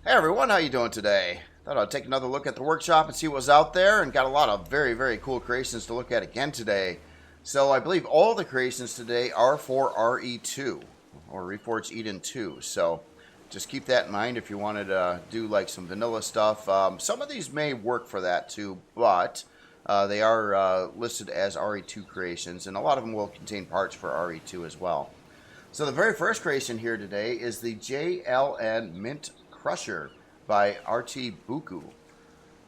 Hey everyone, how you doing today? Thought I'd take another look at the workshop and see what was out there, and got a lot of very cool creations to look at again today. So I believe all the creations today are for RE2, or Reforged Eden 2. So just keep that in mind if you wanted to do like some vanilla stuff. Some of these may work for that too, but they are listed as RE2 creations, and a lot of them will contain parts for RE2 as well. So the very first creation here today is the JLN Mint Crusher by RtBucco.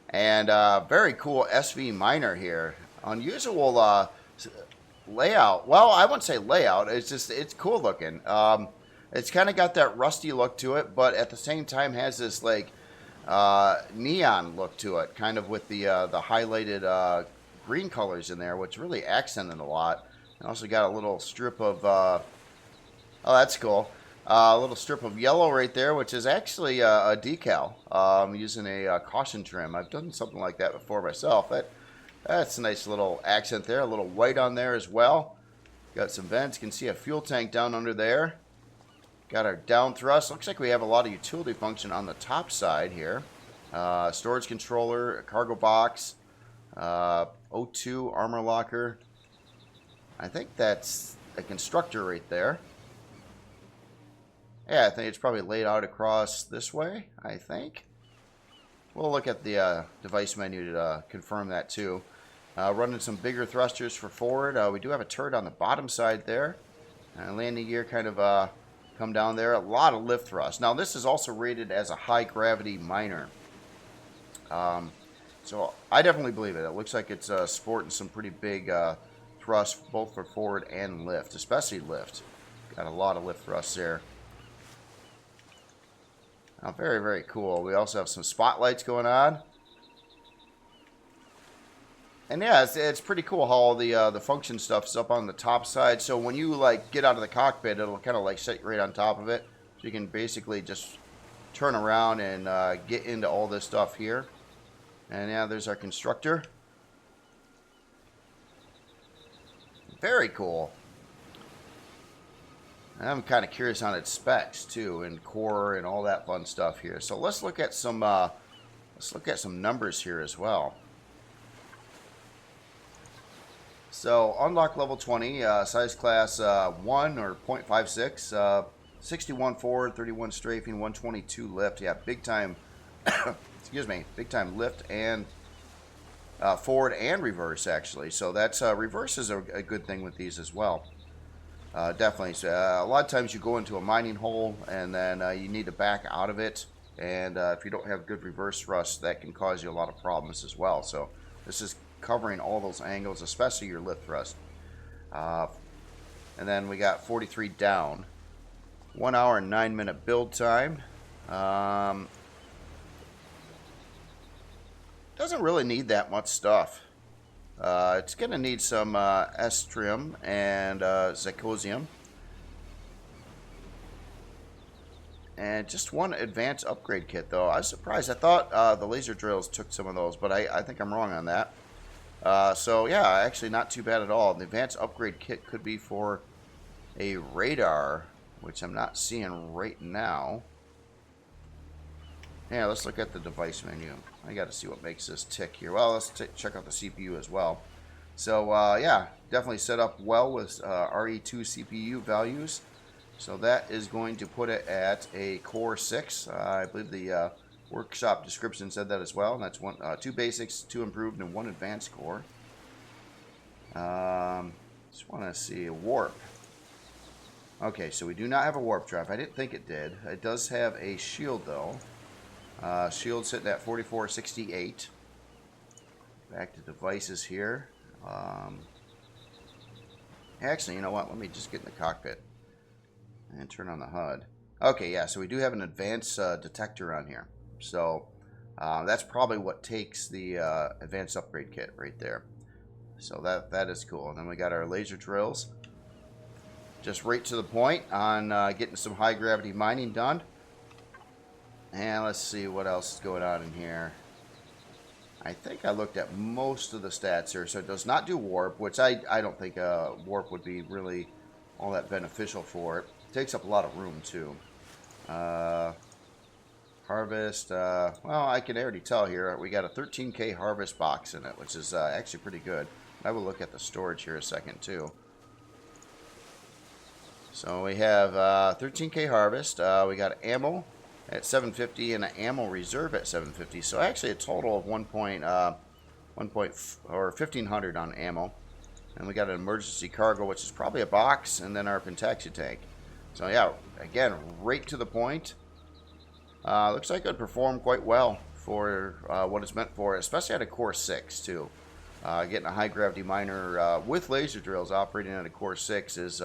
And very cool SV miner here. Unusual layout. Well, I wouldn't say layout. It's cool looking. It's kind of got that rusty look to it, but at the same time has this like neon look to it, kind of with the highlighted green colors in there, which really accented a lot. And also got a little strip of oh, that's cool. A little strip of yellow right there, which is actually a decal. Using a caution trim. I've done something like that before myself. That's a nice little accent there. A little white on there as well. Got some vents. You can see a fuel tank down under there. Got our down thrust. Looks like we have a lot of utility function on the top side here. Storage controller, a cargo box, O2 armor locker. I think that's a constructor right there. Yeah, I think it's probably laid out across this way, I think. We'll look at the device menu to confirm that too. Running some bigger thrusters for forward. We do have a turret on the bottom side there. Landing gear kind of come down there. A lot of lift thrust. Now this is also rated as a high gravity miner. So I definitely believe it. It looks like it's sporting some pretty big thrust both for forward and lift, especially lift. Got a lot of lift thrust there. Oh, very cool. We also have some spotlights going on. And yeah, it's pretty cool how all the function stuff is up on the top side. So when you like get out of the cockpit, it'll kind of like sit right on top of it. So you can basically just turn around and get into all this stuff here. And yeah, there's our constructor. Very cool. I'm kind of curious on its specs too, and core and all that fun stuff here. So let's look at some numbers here as well. So unlock level 20, size class 1 or 0.56, 61 forward, 31 strafing, 122 lift. Yeah, big time. Excuse me, big time lift and forward and reverse actually. So that's reverse is a good thing with these as well. Definitely. So, a lot of times you go into a mining hole and then you need to back out of it. And if you don't have good reverse thrust, that can cause you a lot of problems as well. So this is covering all those angles, especially your lift thrust. And then we got 43 down. 1 hour and 9 minute build time. Doesn't really need that much stuff. It's going to need some S-trim and Zirconium. And just one advanced upgrade kit, though. I was surprised. I thought the laser drills took some of those, but I think I'm wrong on that. So, yeah, actually not too bad at all. The advanced upgrade kit could be for a radar, which I'm not seeing right now. Yeah, let's look at the device menu. I got to see what makes this tick here. Well, let's check out the CPU as well. So, yeah, definitely set up well with RE2 CPU values. So that is going to put it at a Core 6. I believe the workshop description said that as well. And that's 2 basics, 2 improved, and 1 advanced core. Just want to see a warp. Okay, so we do not have a warp drive. I didn't think it did. It does have a shield, though. Shield sitting at 4468. Back to devices here. Actually, you know what? Let me just get in the cockpit and turn on the HUD. Okay, yeah, so we do have an advanced detector on here. So that's probably what takes the advanced upgrade kit right there. So that is cool. And then we got our laser drills. Just right to the point on getting some high gravity mining done. And let's see what else is going on in here. I think I looked at most of the stats here. So it does not do warp, which I don't think warp would be really all that beneficial for it. It takes up a lot of room too. Harvest. Well, I can already tell here. We got a 13K harvest box in it, which is actually pretty good. I will look at the storage here a second, too. So we have 13K harvest. We got ammo at 750 and an ammo reserve at 750. So actually a total of 1,500 on ammo. And we got an emergency cargo, which is probably a box, and then our Pentaxi tank. So yeah, again, right to the point. Looks like it would perform quite well for what it's meant for, especially at a core 6 too. Getting a high gravity miner with laser drills operating at a core 6 is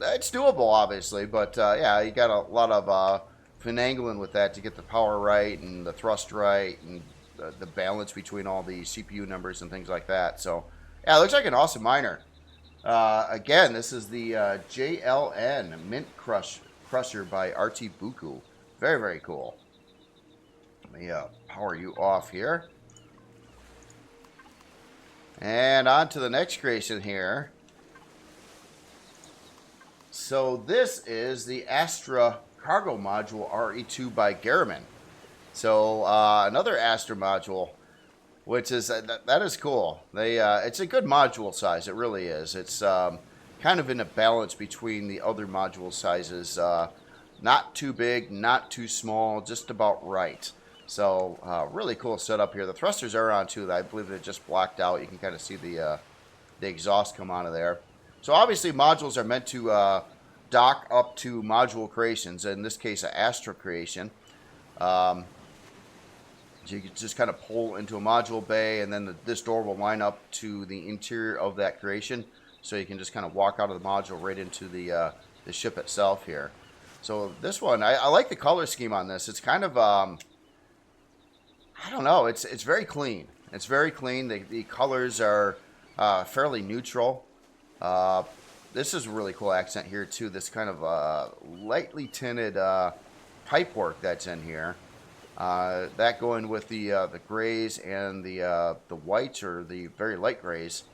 it's doable, obviously, but yeah, you got a lot of finagling with that to get the power right and the thrust right and the balance between all the CPU numbers and things like that. So yeah, it looks like an awesome miner. Again, this is the JLN Mint Crusher by RtBucco. Very, very cool. Let me power you off here. And on to the next creation here. So this is the Astra cargo module RE2 by Garmin. So another Astra module, which is that is cool. It's a good module size. It really is. It's kind of in a balance between the other module sizes. Not too big, not too small, just about right. So really cool setup here. The thrusters are on too. I believe they're just blocked out. You can kind of see the exhaust come out of there. So obviously modules are meant to dock up to module creations. In this case, an Astra creation. So you can just kind of pull into a module bay, and then this door will line up to the interior of that creation. So you can just kind of walk out of the module right into the ship itself here. So this one, I like the color scheme on this. It's kind of, I don't know, it's very clean. It's very clean. The colors are fairly neutral. This is a really cool accent here too. This kind of lightly tinted pipework that's in here. That going with the grays and the whites, or the very light grays.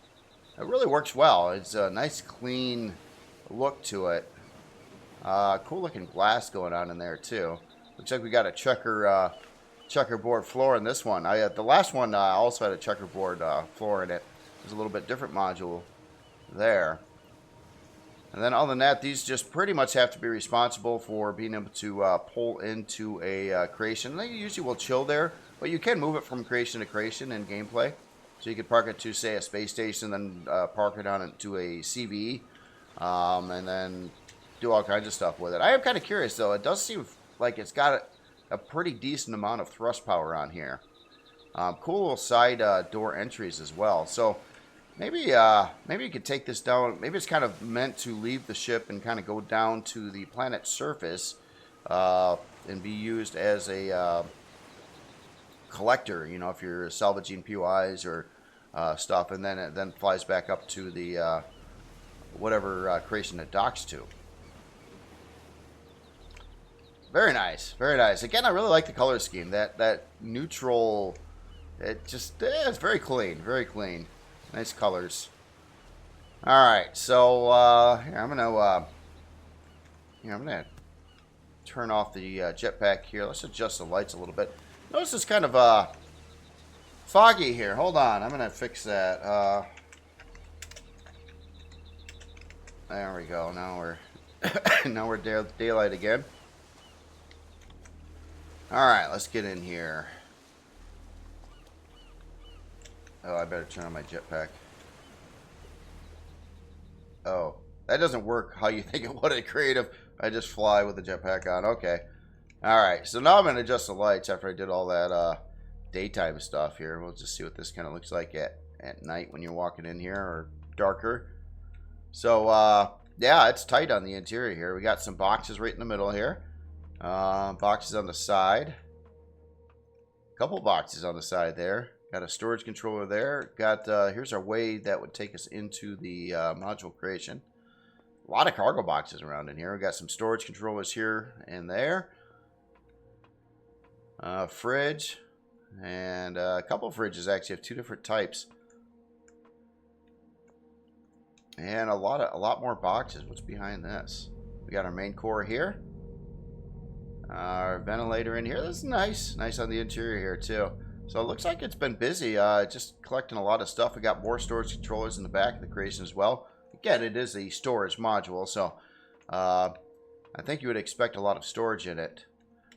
It really works well. It's a nice clean look to it. Cool looking glass going on in there too. Looks like we got a checkerboard floor in this one. The last one also had a checkerboard floor in it. There's a little bit different module there. And then other than that, these just pretty much have to be responsible for being able to pull into a creation. They usually will chill there, but you can move it from creation to creation in gameplay. So you could park it to, say, a space station, then park it on to a CVE, and then do all kinds of stuff with it. I am kind of curious, though. It does seem like it's got a pretty decent amount of thrust power on here. Cool little side door entries as well. So maybe you could take this down. Maybe it's kind of meant to leave the ship and kind of go down to the planet's surface and be used as a collector. You know, if you're salvaging POIs or stuff, and then it then flies back up to the whatever creation it docks to. Very nice, very nice. Again, I really like the color scheme. That neutral, it's very clean, very clean. Nice colors. All right, so here, I'm gonna turn off the jetpack here. Let's adjust the lights a little bit. Notice it's kind of foggy here. Hold on, I'm gonna fix that. There we go. Now we're now we're daylight again. All right, let's get in here. Oh, I better turn on my jetpack. Oh, that doesn't work how you think it would in creative. I just fly with the jetpack on. Okay. All right, so now I'm going to adjust the lights after I did all that daytime stuff here. We'll just see what this kind of looks like at night when you're walking in here, or darker. So, yeah, it's tight on the interior here. We got some boxes right in the middle here. Boxes on the side. A couple boxes on the side there. Got a storage controller there. Got here's our way that would take us into the module creation. A lot of cargo boxes around in here. We got some storage controllers here and there. Fridge, and a couple of fridges actually have two different types. And a lot more boxes. What's behind this? We got our main core here. Our ventilator in here. This is nice. Nice on the interior here, too. So it looks like it's been busy. Just collecting a lot of stuff. We got more storage controllers in the back of the creation as well. Again, it is a storage module, so I think you would expect a lot of storage in it.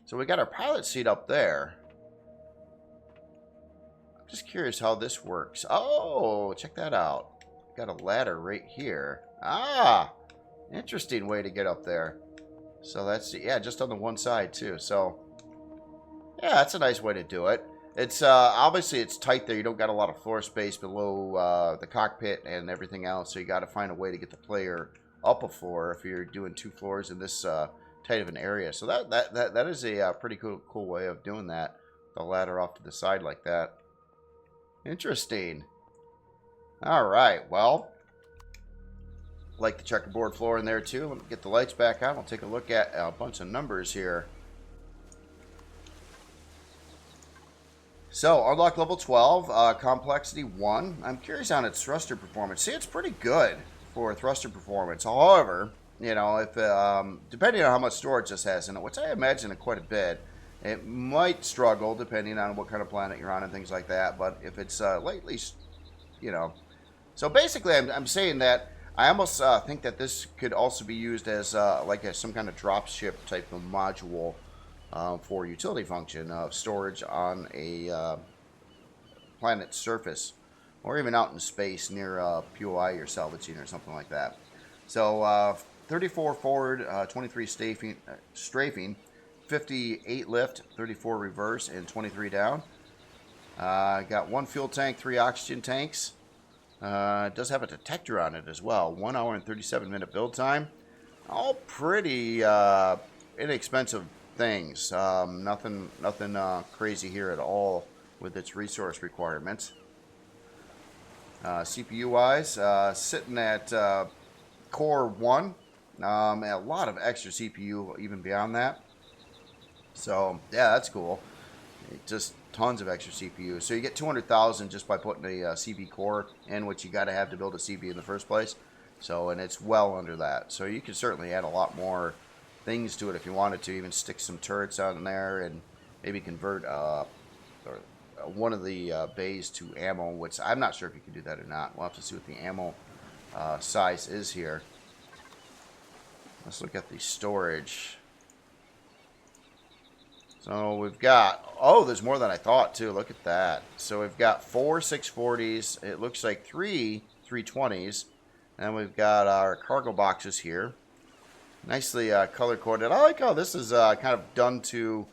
So we got our pilot seat up there. I'm just curious how this works. Oh, check that out. Got a ladder right here. Ah, interesting way to get up there. So that's, yeah, just on the one side too. So yeah, that's a nice way to do it. It's obviously it's tight there. You don't got a lot of floor space below the cockpit and everything else. So you got to find a way to get the player up a floor if you're doing 2 floors in this tight of an area. So that is a pretty cool way of doing that. The ladder off to the side like that. Interesting. All right. Well, like the checkerboard floor in there too. Let me get the lights back on. We'll take a look at a bunch of numbers here. So, unlock level 12, complexity 1. I'm curious on its thruster performance. See, it's pretty good for thruster performance. However, you know, if depending on how much storage this has in it, which I imagine quite a bit, it might struggle depending on what kind of planet you're on and things like that. But if it's lately, you know. So basically, I'm saying that I almost think that this could also be used as like some kind of dropship type of module. For utility function of storage on a planet's surface, or even out in space near POI you're salvaging or something like that. So 34 forward, 23 strafing, 58 lift, 34 reverse, and 23 down. Got 1 fuel tank, 3 oxygen tanks. It does have a detector on it as well. 1 hour and 37-minute build time. All pretty inexpensive things. Nothing crazy here at all with its resource requirements. CPU wise, sitting at core 1, and a lot of extra CPU even beyond that. So yeah, that's cool. Just tons of extra CPU. So you get 200,000 just by putting a CB core in, which you got to have to build a CB in the first place. So, and it's well under that. So you can certainly add a lot more things to it if you wanted to, even stick some turrets on there and maybe convert one of the bays to ammo, which I'm not sure if you can do that or not. We'll have to see what the ammo size is here. Let's look at the storage. So we've got, oh, there's more than I thought too. Look at that. So we've got 4 640s. It looks like 3 320s. And we've got our cargo boxes here. Nicely color-coded. I like how this is kind of done to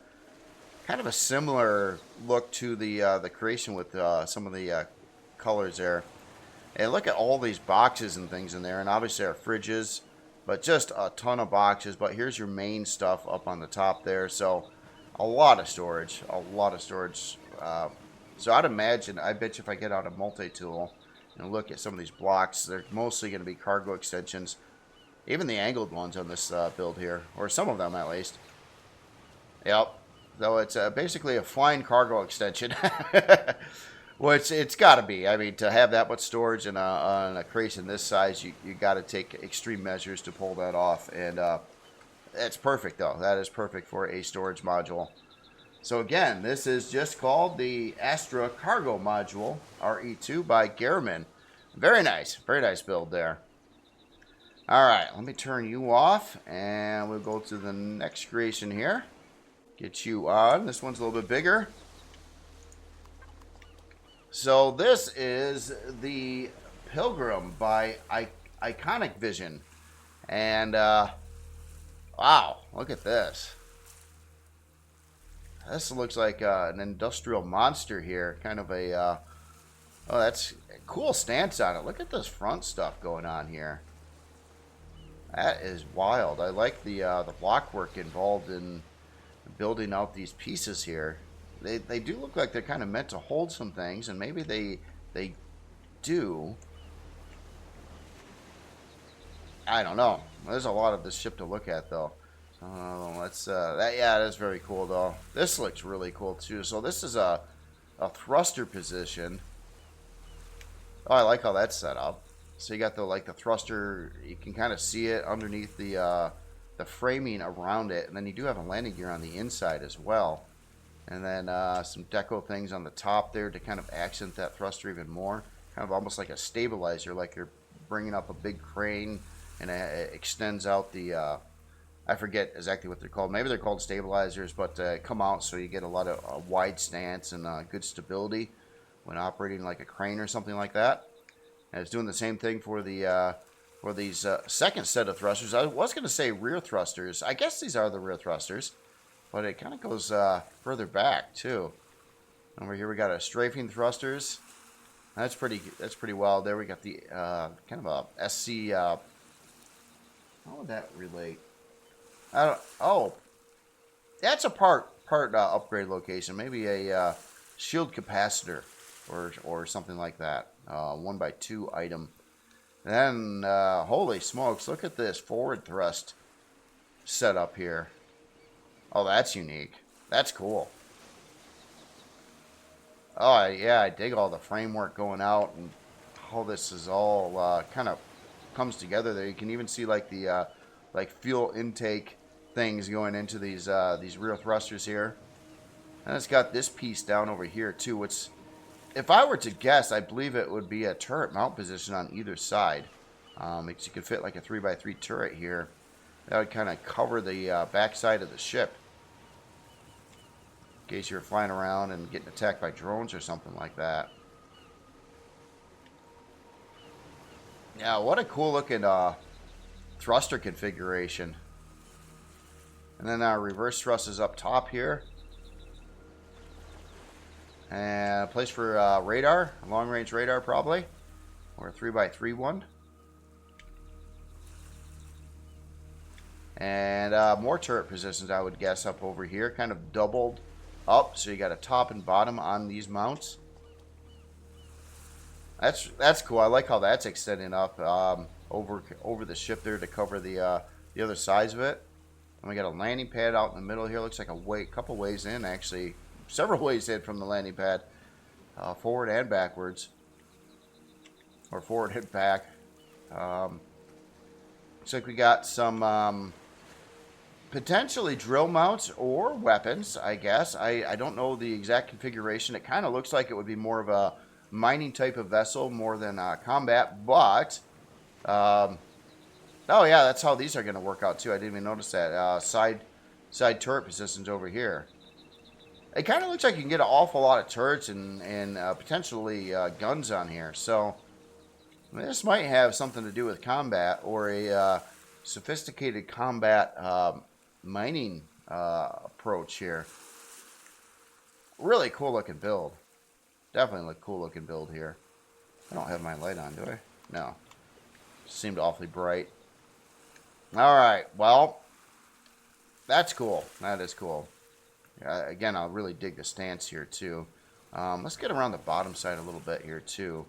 kind of a similar look to the creation with some of the colors there. And look at all these boxes and things in there. And obviously our fridges, but just a ton of boxes. But here's your main stuff up on the top there. So a lot of storage. A lot of storage. So I'd imagine, I bet you if I get out a multi-tool and look at some of these blocks, they're mostly going to be cargo extensions. Even the angled ones on this build here, or some of them at least. Yep. So it's basically a flying cargo extension, which it's got to be. I mean, to have that much storage in a creation this size, you got to take extreme measures to pull that off. And it's perfect, though. That is perfect for a storage module. So again, this is just called the Astra Cargo Module, RE2 by Garmin. Very nice build there. Alright, let me turn you off, and we'll go to the next creation here. Get you on. This one's a little bit bigger. So this is the Pilgrim by Iconic Vision. And, wow, look at this. This looks like an industrial monster here. Kind of a, oh, that's a cool stance on it. Look at this front stuff going on here. That is wild. I like the block work involved in building out these pieces here. They do look like they're kind of meant to hold some things, and maybe they do. I don't know. There's a lot of this ship to look at, though. So let's yeah, that's very cool, though. This looks really cool too. So this is a thruster position. Oh, I like how that's set up. So you got the thruster. You can kind of see it underneath the framing around it, and then you do have a landing gear on the inside as well. And then some deco things on the top there to kind of accent that thruster even more. Kind of almost like a stabilizer, like you're bringing up a big crane and it extends out the, I forget exactly what they're called. Maybe they're called stabilizers, but come out so you get a lot of wide stance and good stability when operating like a crane or something like that. And it's doing the same thing for the for these second set of thrusters. I was going to say rear thrusters. I guess these are the rear thrusters, but it kind of goes further back too. Over here we got a strafing thrusters. That's pretty wild. There we got the kind of a SC. How would that relate? I don't. Oh, that's a part upgrade location. Maybe a shield capacitor or something like that. 1x2 item. And then holy smokes! Look at this forward thrust setup here. Oh, that's unique. That's cool. Oh, yeah, I dig all the framework going out and how this is all kind of comes together there. You can even see like the like fuel intake things going into these rear thrusters here. And it's got this piece down over here too, which, if I were to guess, I believe it would be a turret mount position on either side. Because you could fit like a 3x3 turret here. That would kind of cover the backside of the ship. In case you're flying around and getting attacked by drones or something like that. Yeah, what a cool looking thruster configuration. And then our reverse thrust is up top here. And a place for radar, a long range radar probably. Or a 3x3 one. And more turret positions, I would guess, up over here. Kind of doubled up, so you got a top and bottom on these mounts. That's cool. I like how that's extending up over the ship there to cover the other sides of it. And we got a landing pad out in the middle here. Looks like a couple ways in, actually, several ways in from the landing pad, forward and backwards, or forward and back. Looks like we got some potentially drill mounts or weapons, I guess. I don't know the exact configuration. It kind of looks like it would be more of a mining type of vessel more than combat, but oh yeah, that's how these are going to work out too. I didn't even notice that. Side turret positions over here. It kind of looks like you can get an awful lot of turrets and potentially guns on here. So this might have something to do with combat or a sophisticated combat mining approach here. Really cool looking build. Definitely look cool looking build here. I don't have my light on, do I? No. Seemed awfully bright. Alright, well, that's cool. That is cool. Again, I really dig the stance here too. Let's get around the bottom side a little bit here too.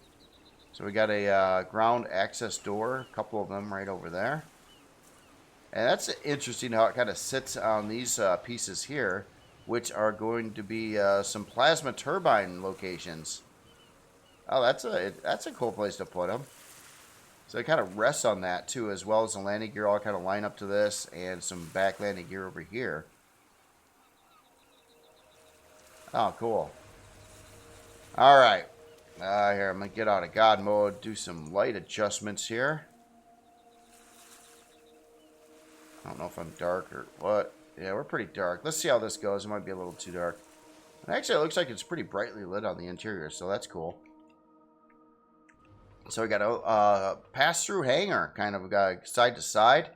So we got a ground access door, a couple of them right over there. And that's interesting how it kind of sits on these pieces here, which are going to be some plasma turbine locations. Oh, that's a cool place to put them. So it kind of rests on that too, as well as the landing gear all kind of line up to this, and some back landing gear over here. Oh, cool. All right. Here, I'm going to get out of God mode, do some light adjustments here. I don't know if I'm dark or what. Yeah, we're pretty dark. Let's see how this goes. It might be a little too dark. And actually, it looks like it's pretty brightly lit on the interior, so that's cool. So we got a pass-through hangar, kind of side to side,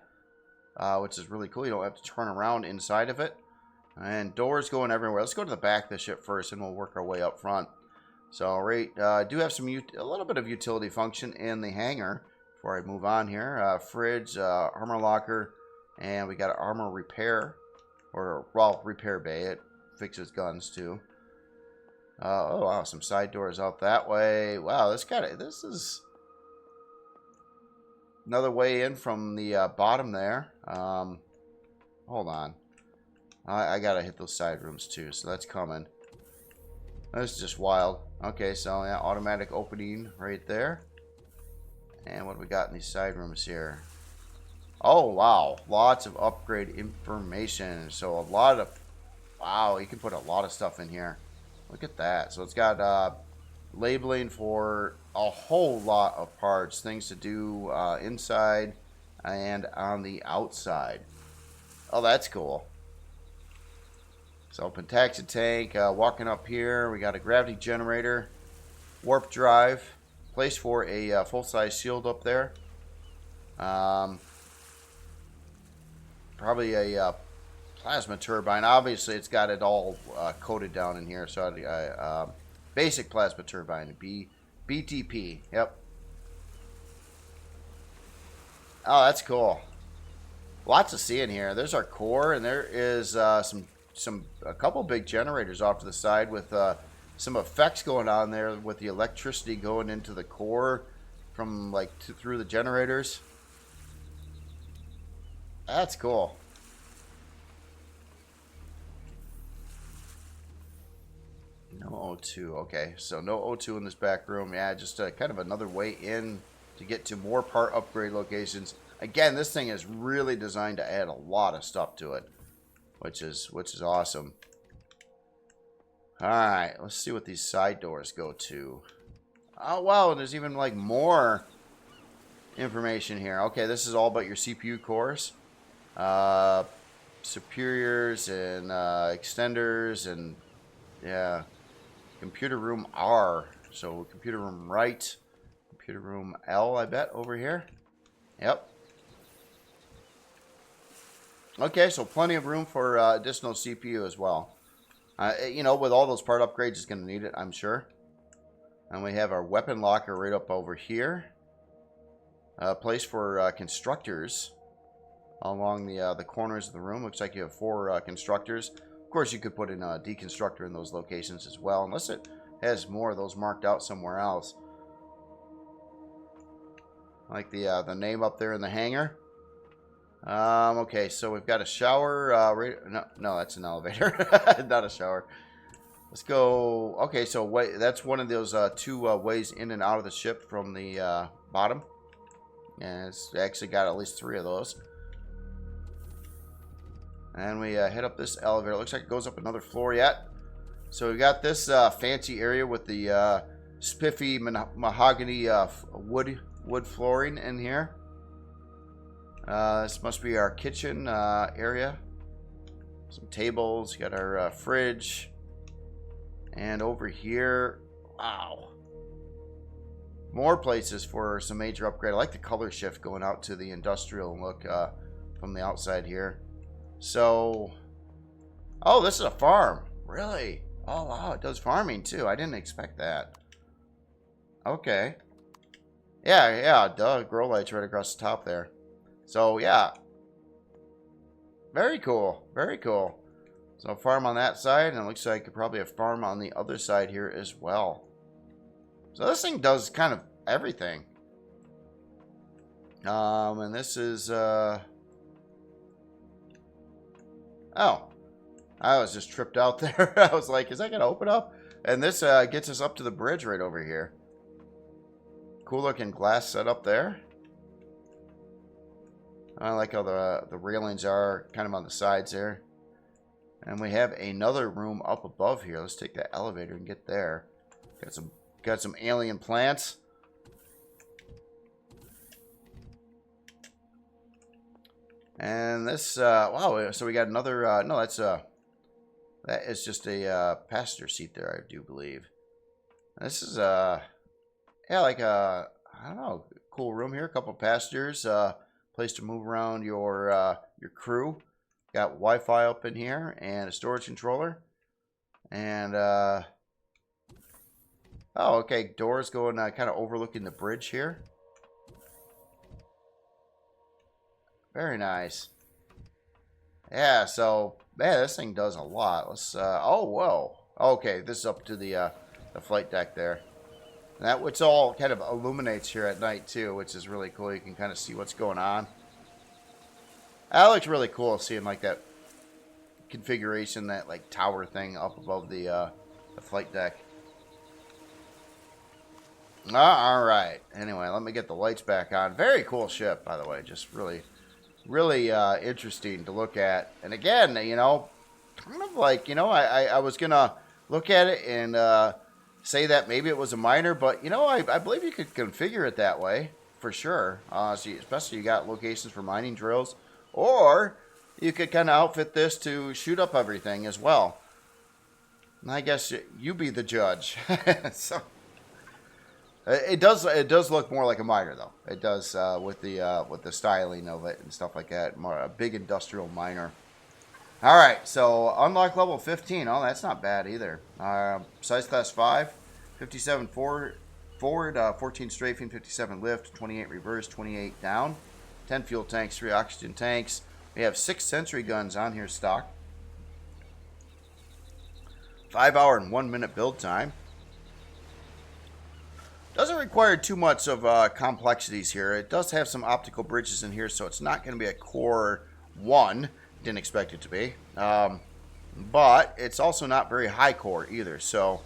which is really cool. You don't have to turn around inside of it. And doors going everywhere. Let's go to the back of the ship first, and we'll work our way up front. So, right, do have a little bit of utility function in the hangar before I move on here. Fridge, armor locker, and we got an armor repair, or well, repair bay. It fixes guns too. Oh wow, some side doors out that way. Wow, this is another way in from the bottom there. Hold on, I gotta hit those side rooms too, so that's coming. That's just wild. Okay, so yeah, automatic opening right there. And what do we got in these side rooms here? Oh, wow. Lots of upgrade information. So a lot of... Wow, you can put a lot of stuff in here. Look at that. So it's got labeling for a whole lot of parts. Things to do inside and on the outside. Oh, that's cool. So open taxi tank. Walking up here, we got a gravity generator. Warp drive. Place for a full-size shield up there. Probably a plasma turbine. Obviously, it's got it all coded down in here. So, basic plasma turbine. BTP. Yep. Oh, that's cool. Lots to see in here. There's our core, and there is a couple big generators off to the side with some effects going on there with the electricity going into the core from like through the generators. That's cool. No O2. Okay, so no O2 in this back room. Yeah, just kind of another way in to get to more part upgrade locations. Again, this thing is really designed to add a lot of stuff to it, which is awesome. All right, let's see what these side doors go to. Oh, wow, there's even like more information here. Okay, this is all about your CPU cores, superiors and extenders, and yeah, computer room R. So computer room right, computer room L, I bet, over here. Yep. Okay, so plenty of room for additional CPU as well. You know, with all those part upgrades, it's going to need it, I'm sure. And we have our weapon locker right up over here. A place for constructors along the corners of the room. Looks like you have 4 constructors. Of course, you could put in a deconstructor in those locations as well, unless it has more of those marked out somewhere else. Like the name up there in the hangar. Okay, so we've got a shower. No, that's an elevator, not a shower. Let's go. Okay, so that's one of those 2 ways in and out of the ship from the bottom. And it's actually got at least 3 of those. And we head up this elevator. Looks like it goes up another floor yet. So we got this fancy area with the spiffy mahogany wood flooring in here. This must be our kitchen area. Some tables. Got our fridge. And over here, wow. More places for some major upgrade. I like the color shift going out to the industrial look from the outside here. So, oh, this is a farm. Really? Oh, wow, it does farming too. I didn't expect that. Okay. Yeah, duh. Grow lights right across the top there. So, yeah. Very cool. Very cool. So, a farm on that side, and it looks like probably a farm on the other side here as well. So, this thing does kind of everything. And this is, oh. I was just tripped out there. I was like, is that going to open up? And this gets us up to the bridge right over here. Cool looking glass setup there. I like how the railings are kind of on the sides there. And we have another room up above here. Let's take that elevator and get there. Got some alien plants. And this, wow, so we got another, no, that is just a passenger seat there, I do believe. This is, yeah, like a, I don't know, cool room here. A couple passengers, place to move around your crew. Got Wi-Fi up in here and a storage controller. And, oh, okay, doors going kind of overlooking the bridge here. Very nice. Yeah, so, man, this thing does a lot. Let's, oh, whoa. Okay, this is up to the flight deck there. And that, which all kind of illuminates here at night, too, which is really cool. You can kind of see what's going on. That looks really cool, seeing, like, that configuration, that, like, tower thing up above the flight deck. All right. Anyway, let me get the lights back on. Very cool ship, by the way. Just really really interesting to look at. And again, you know, kind of like, you know, I was going to look at it and say that maybe it was a miner, but, you know, I believe you could configure it that way for sure. So especially you got locations for mining drills, or you could kind of outfit this to shoot up everything as well. And I guess you be the judge. So it does look more like a miner though. It does with the styling of it and stuff like that. More a big industrial miner. All right, so unlock level 15. Oh, that's not bad either. Size class 5, 57 forward, 14 strafing, 57 lift, 28 reverse, 28 down, 10 fuel tanks, 3 oxygen tanks. We have 6 sentry guns on here stock. 5 hour and 1 minute build time. Doesn't require too much of complexities here. It does have some optical bridges in here, so it's not going to be a core 1. Didn't expect it to be. But it's also not very high core either. So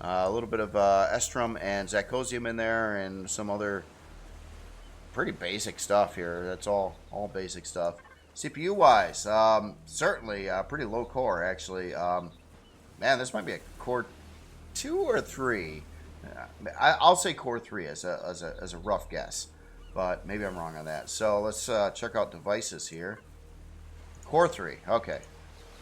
a little bit of estrum and zacosium in there and some other pretty basic stuff here. That's all basic stuff. CPU wise, certainly pretty low core actually. Man, this might be a core 2 or 3. I'll say core 3 as a rough guess, but maybe I'm wrong on that. So let's check out devices here. Core 3, okay.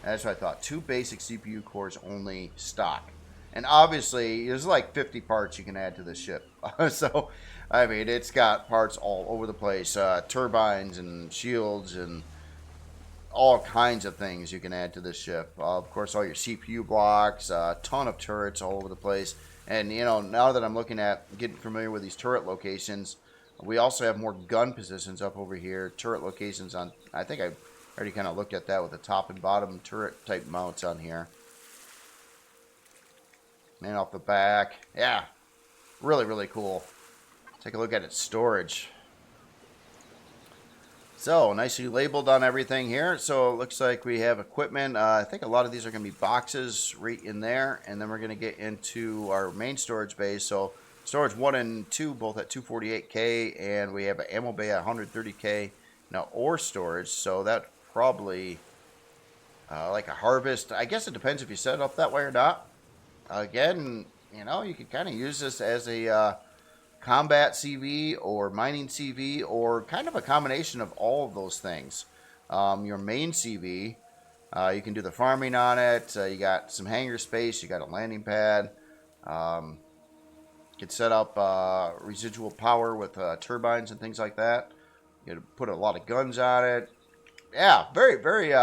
That's what I thought. 2 basic CPU cores only stock. And obviously, there's like 50 parts you can add to this ship. So, I mean, it's got parts all over the place. Turbines and shields and all kinds of things you can add to this ship. Of course, all your CPU blocks, a ton of turrets all over the place. And, you know, now that I'm looking at getting familiar with these turret locations, we also have more gun positions up over here. Turret locations on, I think I already kind of looked at that with the top and bottom turret type mounts on here. And off the back. Yeah, really, really cool. Take a look at its storage. So, nicely labeled on everything here. So, it looks like we have equipment. I think a lot of these are going to be boxes right in there. And then we're going to get into our main storage bay. So, storage 1 and 2, both at 248K. And we have an ammo bay at 130K. Now, ore storage. So, that probably like a harvest. I guess it depends if you set it up that way or not. Again, you know, you could kind of use this as a combat CV or mining CV or kind of a combination of all of those things. Your main CV, you can do the farming on it. You got some hangar space. You got a landing pad. You can set up residual power with turbines and things like that. You can put a lot of guns on it. Yeah, very, very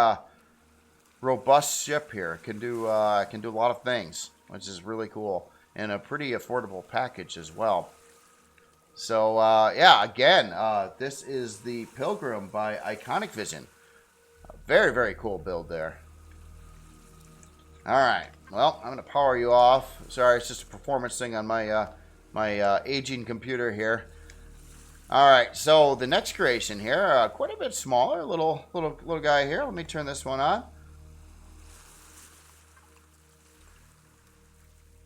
robust ship here. Can do a lot of things, which is really cool, and a pretty affordable package as well. So yeah, again, this is the Pilgrim by Iconic Vision. Very, very cool build there. All right, well, I'm gonna power you off. Sorry, it's just a performance thing on my my aging computer here. All right, so the next creation here, quite a bit smaller, little guy here. Let me turn this one on.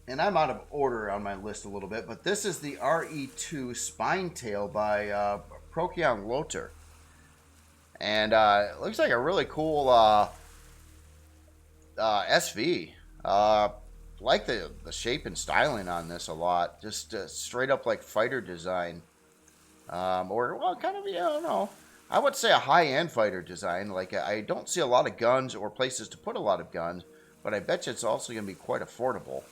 And I'm out of order on my list a little bit, but this is the RE2 Spine Tail by Procyon Lothar. And it looks like a really cool SV. Like the shape and styling on this a lot. Just straight up like fighter design. Or, well, kind of, yeah, I don't know. I would say a high-end fighter design. Like, I don't see a lot of guns or places to put a lot of guns, but I bet you it's also going to be quite affordable.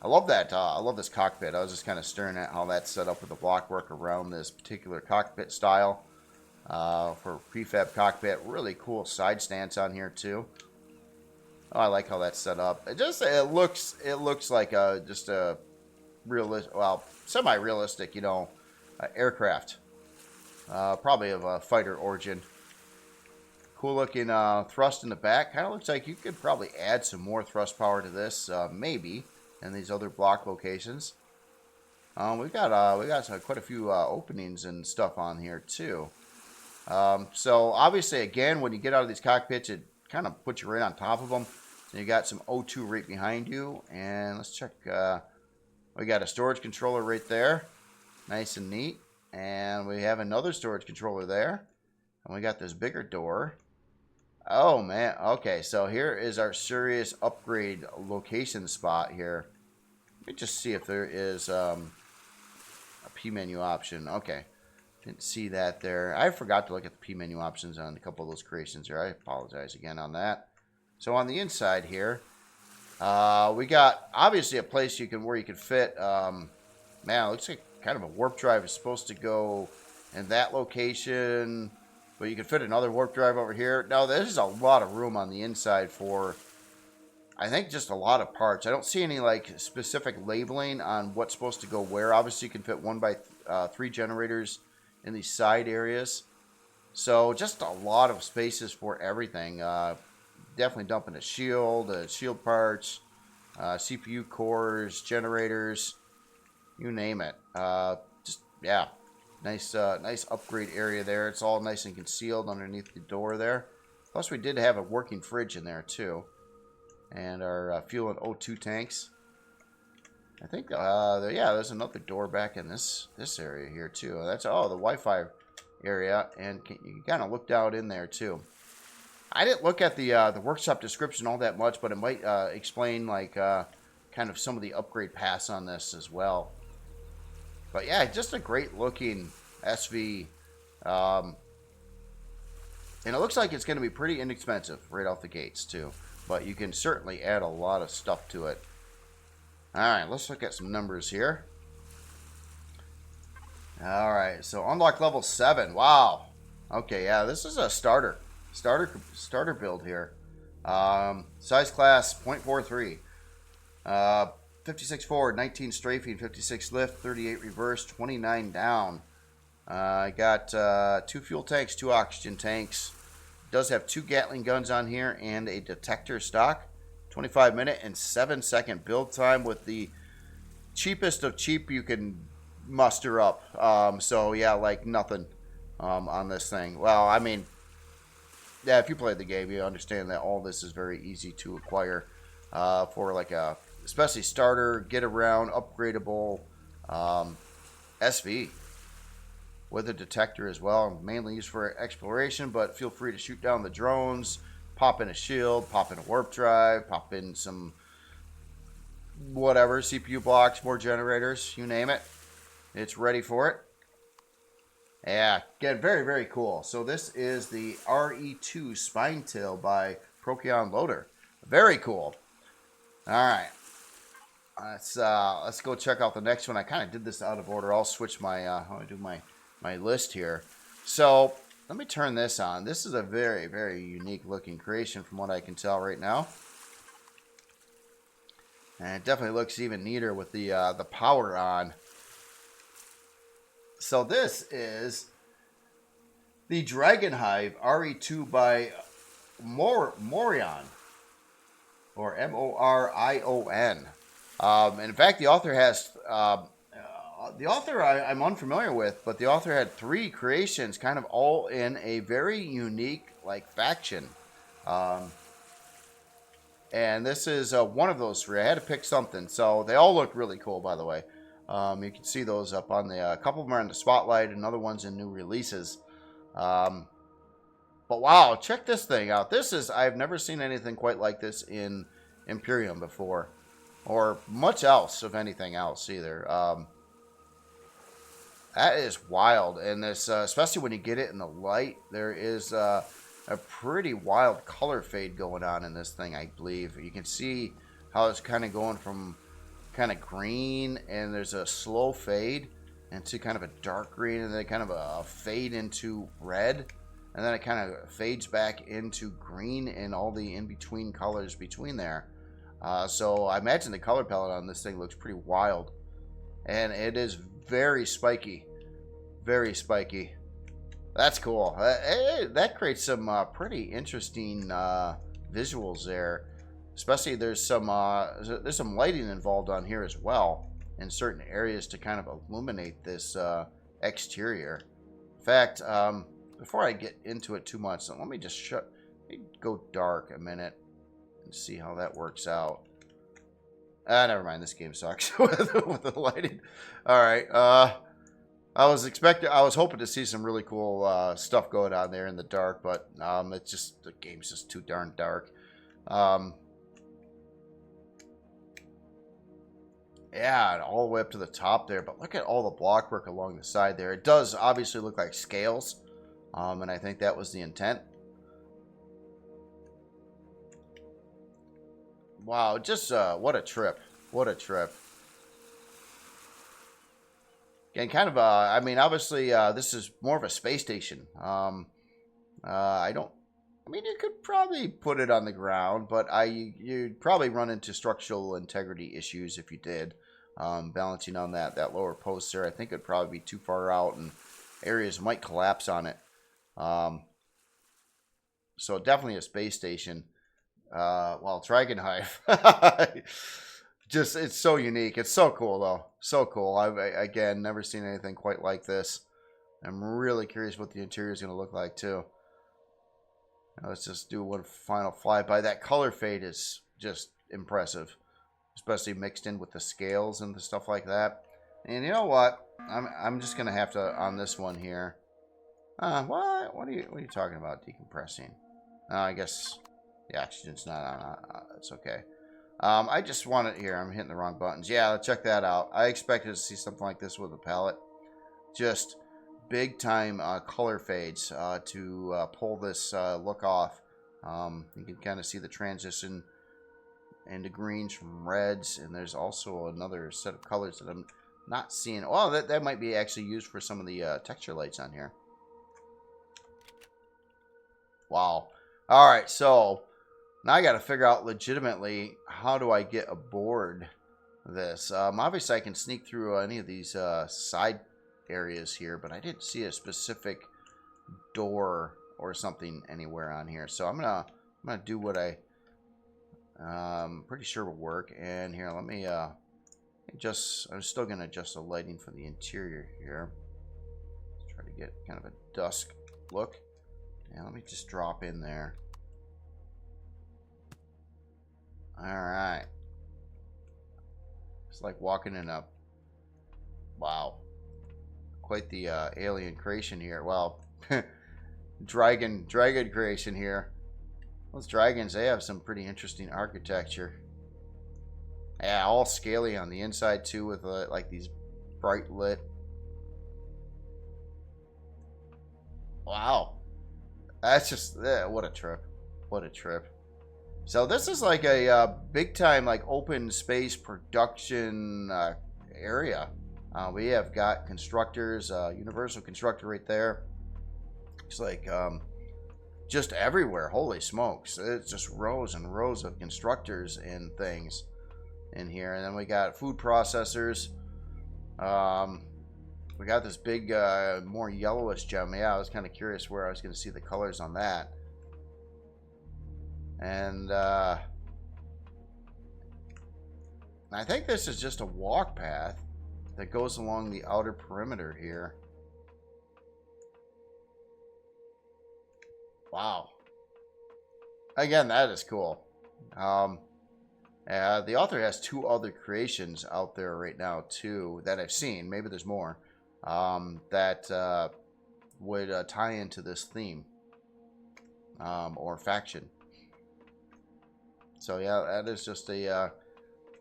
I love that. I love this cockpit. I was just kind of staring at how that's set up with the block work around this particular cockpit style. For prefab cockpit, really cool side stance on here too. Oh, I like how that's set up. It looks like just a realistic, well, semi-realistic, you know, aircraft. Probably of a fighter origin. Cool looking thrust in the back. Kind of looks like you could probably add some more thrust power to this, maybe. And these other block locations. We've got quite a few openings and stuff on here too. So obviously, again, when you get out of these cockpits, it kind of puts you right on top of them. And you got some O2 right behind you. And let's check. We got a storage controller right there, nice and neat. And we have another storage controller there. And we got this bigger door. Oh, man. Okay, so here is our serious upgrade location spot here. Let me just see if there is a P menu option. Okay. Didn't see that there. I forgot to look at the P menu options on a couple of those creations here. I apologize again on that. So on the inside here, we got obviously a place where you can fit. Man, it looks like kind of a warp drive is supposed to go in that location, but you can fit another warp drive over here. Now there's a lot of room on the inside for, I think, just a lot of parts. I don't see any like specific labeling on what's supposed to go where. Obviously, you can fit 1x3 generators in these side areas, so just a lot of spaces for everything. Definitely dumping a shield parts, CPU cores, generators, you name it. Just yeah, nice upgrade area there. It's all nice and concealed underneath the door there. Plus, we did have a working fridge in there too, and our fuel and O2 tanks. I think, yeah, there's another door back in this area here, too. That's, the Wi-Fi area, and you can kind of look down in there, too. I didn't look at the workshop description all that much, but it might explain, like, kind of some of the upgrade paths on this as well. But, yeah, just a great-looking SV. And it looks like it's going to be pretty inexpensive right off the gates, too. But you can certainly add a lot of stuff to it. Alright, let's look at some numbers here. Alright, so unlock level 7. Wow. Okay, yeah, this is a starter build here. Size class 0.43. 56 forward, 19 strafing, 56 lift, 38 reverse, 29 down. I got 2 fuel tanks, 2 oxygen tanks. Does have 2 Gatling guns on here and a detector stock. 25-minute and 7-second build time with the cheapest of cheap you can muster up. So yeah, like nothing on this thing. Well, I mean, yeah, if you play the game, you understand that all this is very easy to acquire for like a, especially starter, get around, upgradable SV with a detector as well. Mainly used for exploration, but feel free to shoot down the drones. Pop in a shield, pop in a warp drive, pop in some whatever, CPU blocks, more generators, you name it. It's ready for it. Yeah, again, very, very cool. So this is the RE2 Spine Tail by Procyon Loader. Very cool. All right. Let's go check out the next one. I kind of did this out of order. I'll switch my, how I do my list here. So let me turn this on. This is a very, very unique looking creation from what I can tell right now. And it definitely looks even neater with the power on. So this is the Dragon Hive RE2 by Morion, or Morion. And in fact, the author has... the author I'm unfamiliar with, but the author had 3 creations kind of all in a very unique like faction. And this is one of those 3. I had to pick something. So they all look really cool, by the way. You can see those up on the... a couple of them are in the spotlight and other ones in new releases. But wow, check this thing out. This is... I've never seen anything quite like this in Empyrion before. Or much else of anything else either. That is wild, and this, especially when you get it in the light, there is a pretty wild color fade going on in this thing, I believe. You can see how it's kind of going from kind of green, and there's a slow fade into kind of a dark green, and then kind of a fade into red, and then it kind of fades back into green and all the in-between colors between there. So I imagine the color palette on this thing looks pretty wild, and it is very spiky. Very spiky. That's cool. That creates some pretty interesting visuals there. Especially there's some lighting involved on here as well in certain areas to kind of illuminate this exterior. In fact, before I get into it too much, let me just go dark a minute and see how that works out. Never mind. This game sucks with the lighting. All right. I was hoping to see some really cool stuff going on there in the dark, but it's just, the game's just too darn dark. Yeah, all the way up to the top there, but look at all the block work along the side there. It does obviously look like scales, and I think that was the intent. Wow, just what a trip. What a trip. And kind of, I mean, obviously, this is more of a space station. I mean, you could probably put it on the ground, but you'd probably run into structural integrity issues if you did. Balancing on that lower post there, I think it'd probably be too far out, and areas might collapse on it. So definitely a space station. Well, Dragon Hive. Just, it's so unique. It's so cool, though. So cool. I've, again, never seen anything quite like this. I'm really curious what the interior is going to look like, too. Now, let's just do one final flyby. That color fade is just impressive, especially mixed in with the scales and the stuff like that. And you know what? I'm just going to have to, on this one here. What are you talking about, decompressing? I guess the oxygen's not on. It's okay. I just want it here. I'm hitting the wrong buttons. Yeah, let's check that out. I expected to see something like this with a palette. Just big time color fades to pull this look off. You can kind of see the transition into greens from reds, and there's also another set of colors that I'm not seeing. Oh, that might be actually used for some of the texture lights on here. Wow. All right, so now I got to figure out legitimately how do I get aboard this. Obviously, I can sneak through any of these side areas here, but I didn't see a specific door or something anywhere on here. So I'm gonna do what I'm pretty sure will work. And here, let me adjust. I'm still gonna adjust the lighting for the interior here. Let's try to get kind of a dusk look. And let me just drop in there. Alright. It's like walking in a... Wow. Quite the alien creation here. Well, dragon creation here. Those dragons, they have some pretty interesting architecture. Yeah, all scaly on the inside too, with like these bright lit. Wow. That's just, what a trip. What a trip. So this is like a big time like open space production area. We have got constructors, Universal Constructor right there. It's like just everywhere. Holy smokes. It's just rows and rows of constructors and things in here. And then we got food processors. We got this big, more yellowish gem. Yeah, I was kind of curious where I was going to see the colors on that. And I think this is just a walk path that goes along the outer perimeter here. Wow. Again, that is cool. The author has 2 other creations out there right now, too, that I've seen. Maybe there's more. That would tie into this theme or faction. So yeah, that is just a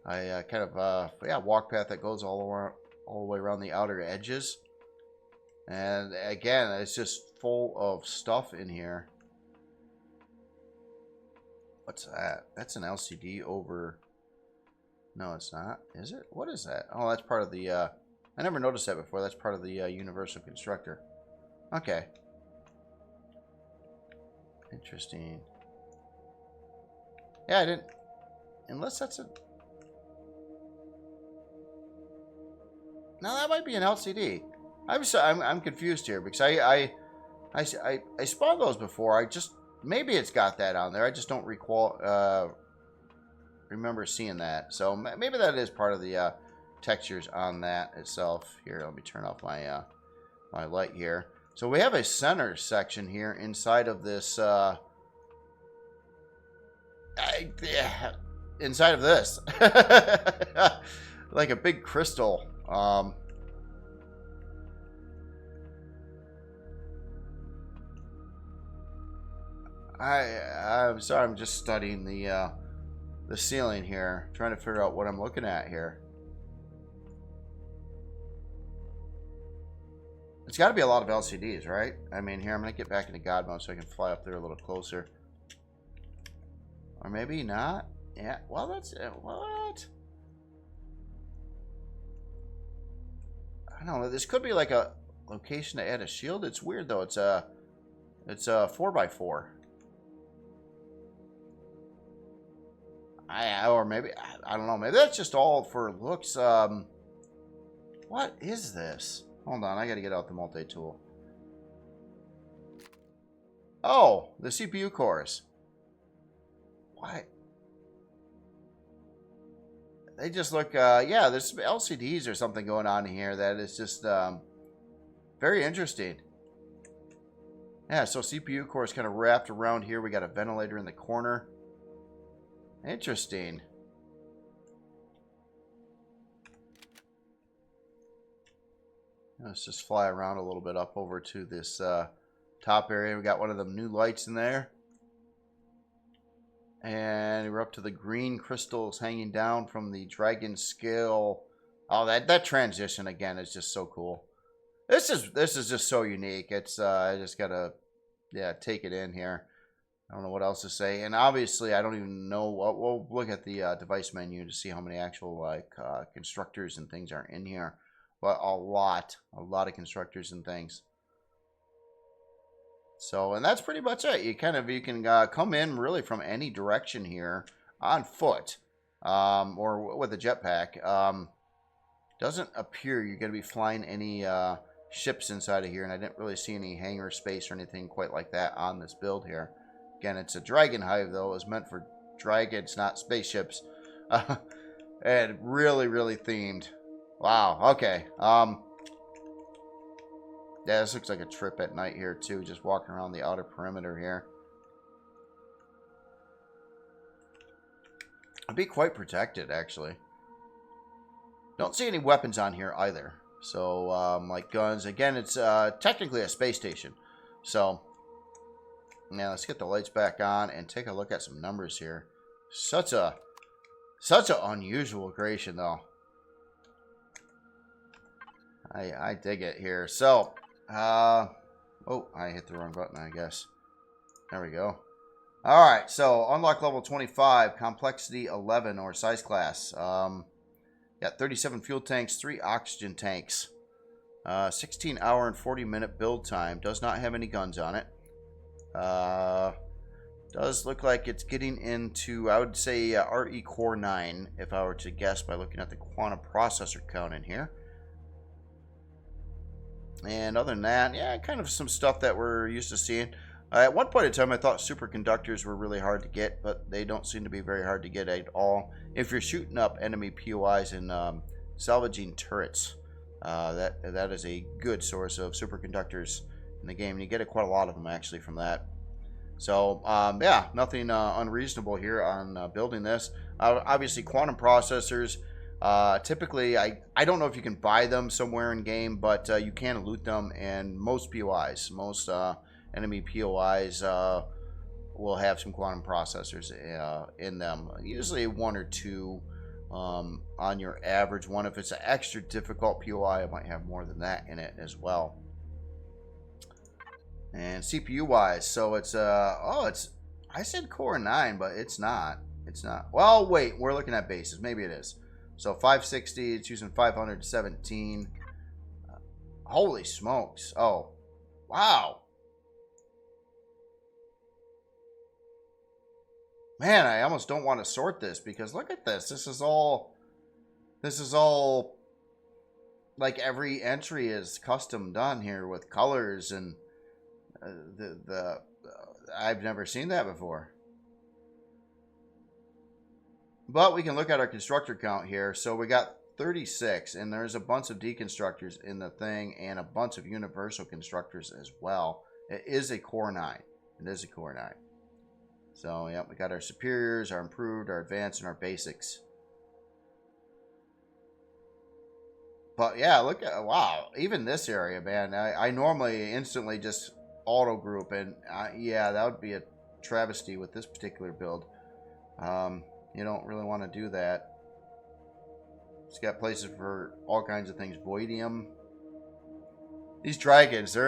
kind of walk path that goes all the way around the outer edges. And again, it's just full of stuff in here. What's that? That's an LCD over. No, it's not. Is it? What is that? Oh, that's part of the. I never noticed that before. That's part of the Universal Constructor. Okay. Interesting. Yeah, I didn't. Unless that's a. No, that might be an LCD. I'm confused here because I spawned those before. I just maybe it's got that on there. I just don't recall remember seeing that. So maybe that is part of the textures on that itself. Here, let me turn off my my light here. So we have a center section here inside of this. Inside of this, like a big crystal. I'm sorry, I'm just studying the ceiling here, trying to figure out what I'm looking at here. It's got to be a lot of LCDs, right? I mean, here, I'm going to get back into God mode so I can fly up there a little closer. Or maybe not. Yeah, well, that's... what? I don't know. This could be like a location to add a shield. It's weird, though. It's a 4x4. Or maybe... I don't know. Maybe that's just all for looks. What is this? Hold on, I gotta get out the multi-tool. Oh, the CPU cores. What? They just look, yeah, there's some LCDs or something going on here that is just very interesting. Yeah, so CPU cores kind of wrapped around here. We got a ventilator in the corner. Interesting. Let's just fly around a little bit up over to this top area. We got one of them new lights in there. And we're up to the green crystals hanging down from the dragon scale. Oh, that transition again is just so cool. This is just so unique. It's I just gotta take it in here. I don't know what else to say. And obviously, I don't even know. We'll look at the device menu to see how many actual like constructors and things are in here. But a lot of constructors and things. So, and that's pretty much it. You can come in really from any direction here on foot, or with a jetpack. Doesn't appear you're going to be flying any ships inside of here, and I didn't really see any hangar space or anything quite like that on this build here. Again, it's a dragon hive though. It was meant for dragons, not spaceships, and really themed. Wow, okay. Yeah, this looks like a trip at night here, too. Just walking around the outer perimeter here. I'd be quite protected, actually. Don't see any weapons on here, either. So, like guns. Again, it's technically a space station. So, now let's get the lights back on and take a look at some numbers here. Such a unusual creation, though. I dig it here. So, oh, I hit the wrong button, I guess. There we go. All right, so unlock level 25, complexity 11 or size class. Got 37 fuel tanks, 3 oxygen tanks. 16 hour and 40 minute build time. Does not have any guns on it. Does look like it's getting into, I would say, RE Core 9, if I were to guess by looking at the quantum processor count in here. And other than that, yeah, kind of some stuff that we're used to seeing. At one point in time, I thought superconductors were really hard to get, but they don't seem to be very hard to get at all. If you're shooting up enemy POIs and salvaging turrets, that is a good source of superconductors in the game. And you get quite a lot of them, actually, from that. So, yeah, nothing unreasonable here on building this. Obviously, quantum processors. Typically, I don't know if you can buy them somewhere in game, but you can loot them, and most POIs, most enemy POIs will have some quantum processors in them. Usually 1 or 2 on your average one. If it's an extra difficult POI, it might have more than that in it as well. And CPU wise, so it's I said Core 9, but it's not. It's not. Well, wait, we're looking at bases. Maybe it is. So 560, it's using 517. Holy smokes. Oh, wow. Man, I almost don't want to sort this because look at this. This is all like every entry is custom done here with colors and I've never seen that before. But we can look at our constructor count here. So we got 36, and there's a bunch of deconstructors in the thing, and a bunch of universal constructors as well. It is a Core 9. It is a Core 9. So, yeah, we got our superiors, our improved, our advanced, and our basics. But, yeah, look at, wow, even this area, man. I normally instantly just auto group, and yeah, that would be a travesty with this particular build. You don't really want to do that. It's got places for all kinds of things. Voidium. These dragons, they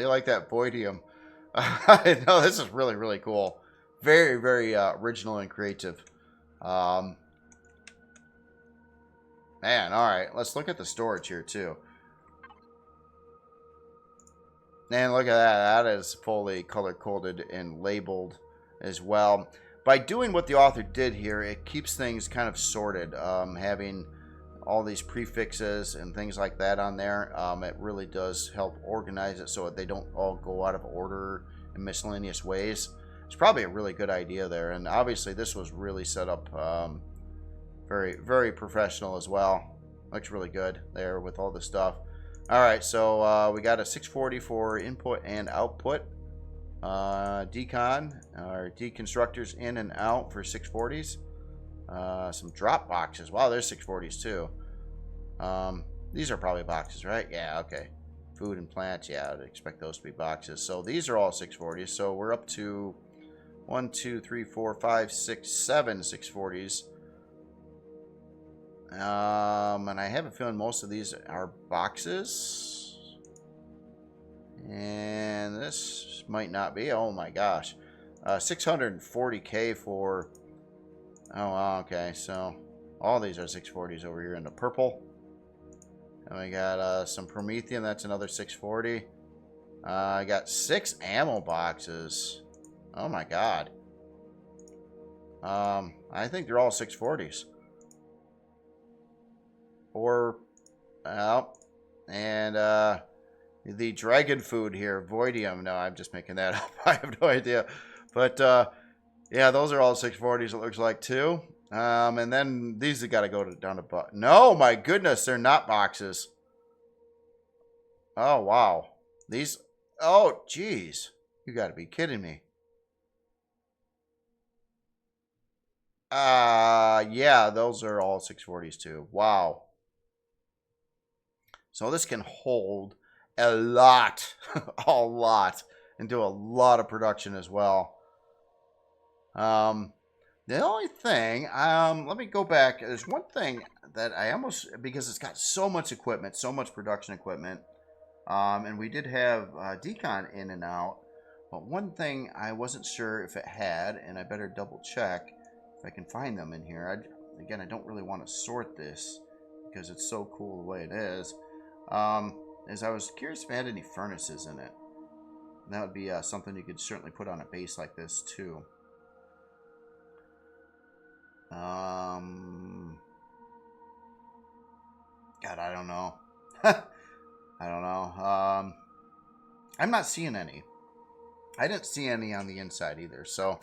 like that voidium. No, this is really, really cool. Very, very original and creative. Man, alright. Let's look at the storage here, too. And look at that. That is fully color-coded and labeled as well. By doing what the author did here, it keeps things kind of sorted. Having all these prefixes and things like that on there, it really does help organize it so they don't all go out of order in miscellaneous ways. It's probably a really good idea there. And obviously this was really set up very, very professional as well. Looks really good there with all the stuff. Alright, so we got a 640 for input and output. Decon, or deconstructors in and out for 640s. Some drop boxes. Wow, there's 640s too. These are probably boxes, right? Yeah, okay. Food and plants, yeah, I'd expect those to be boxes. So these are all 640s. So we're up to 1, 2, 3, 4, 5, 6, 7 640s. And I have a feeling most of these are boxes. And this might not be. Oh my gosh. 640k for... Oh, okay. So all these are 640s over here in the purple. And we got some Prometheum. That's another 640. I got 6 ammo boxes. Oh my god. I think they're all 640s. Or... and the dragon food here, Voidium. No, I'm just making that up. I have no idea. But, yeah, those are all 640s, it looks like, too. And then these have got to go down to... No, my goodness, they're not boxes. Oh, wow. These... Oh, jeez. You got to be kidding me. Yeah, those are all 640s, too. Wow. So this can hold... a lot, and do a lot of production as well. The only thing, let me go back. There's one thing that I almost, because it's got so much equipment, so much production equipment, and we did have decon in and out, but one thing I wasn't sure if it had, and I better double check if I can find them in here. Again, I don't really want to sort this because it's so cool the way it is. As I was curious if it had any furnaces in it. And that would be something you could certainly put on a base like this too. God, I don't know. I don't know. I'm not seeing any. I didn't see any on the inside either. So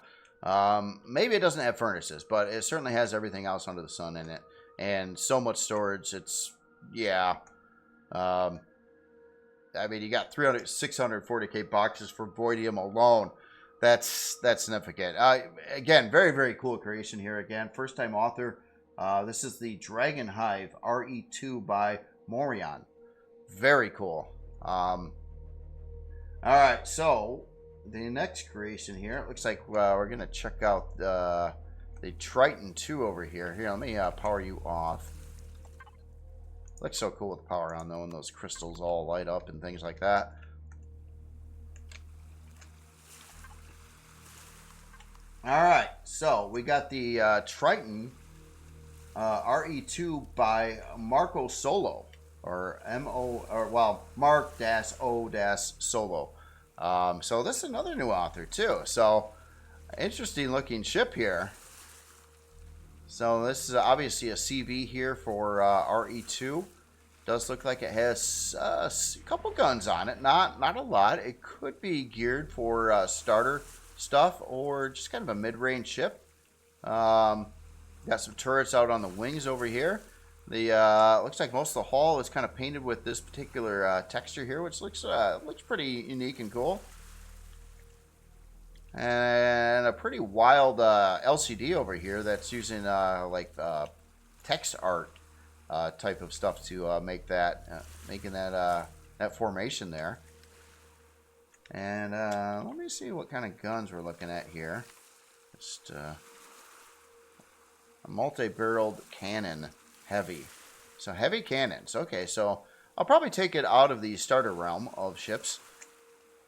maybe it doesn't have furnaces, but it certainly has everything else under the sun in it. And so much storage. It's, yeah. I mean, you got 640k boxes for Voidium alone. That's significant. Again, very, very cool creation here. Again, first-time author. This is the Dragon Hive RE2 by Morion. Very cool. All right, so the next creation here, it looks like we're going to check out the Triton 2 over here. Here, let me power you off. Looks so cool with power on though, and those crystals all light up and things like that. Alright, so we got the Triton RE2 by Marco Solo, or Mark-O-Solo. So this is another new author too. So interesting looking ship here. So this is obviously a CV here for RE2. Does look like it has a couple guns on it. Not a lot. It could be geared for starter stuff or just kind of a mid-range ship. Got some turrets out on the wings over here. The looks like most of the hull is kind of painted with this particular texture here, which looks pretty unique and cool. And a pretty wild LCD over here that's using text art type of stuff to make that making that that formation there. And let me see what kind of guns we're looking at here. Just a multi-barreled cannon, heavy. So heavy cannons. Okay, so I'll probably take it out of the starter realm of ships.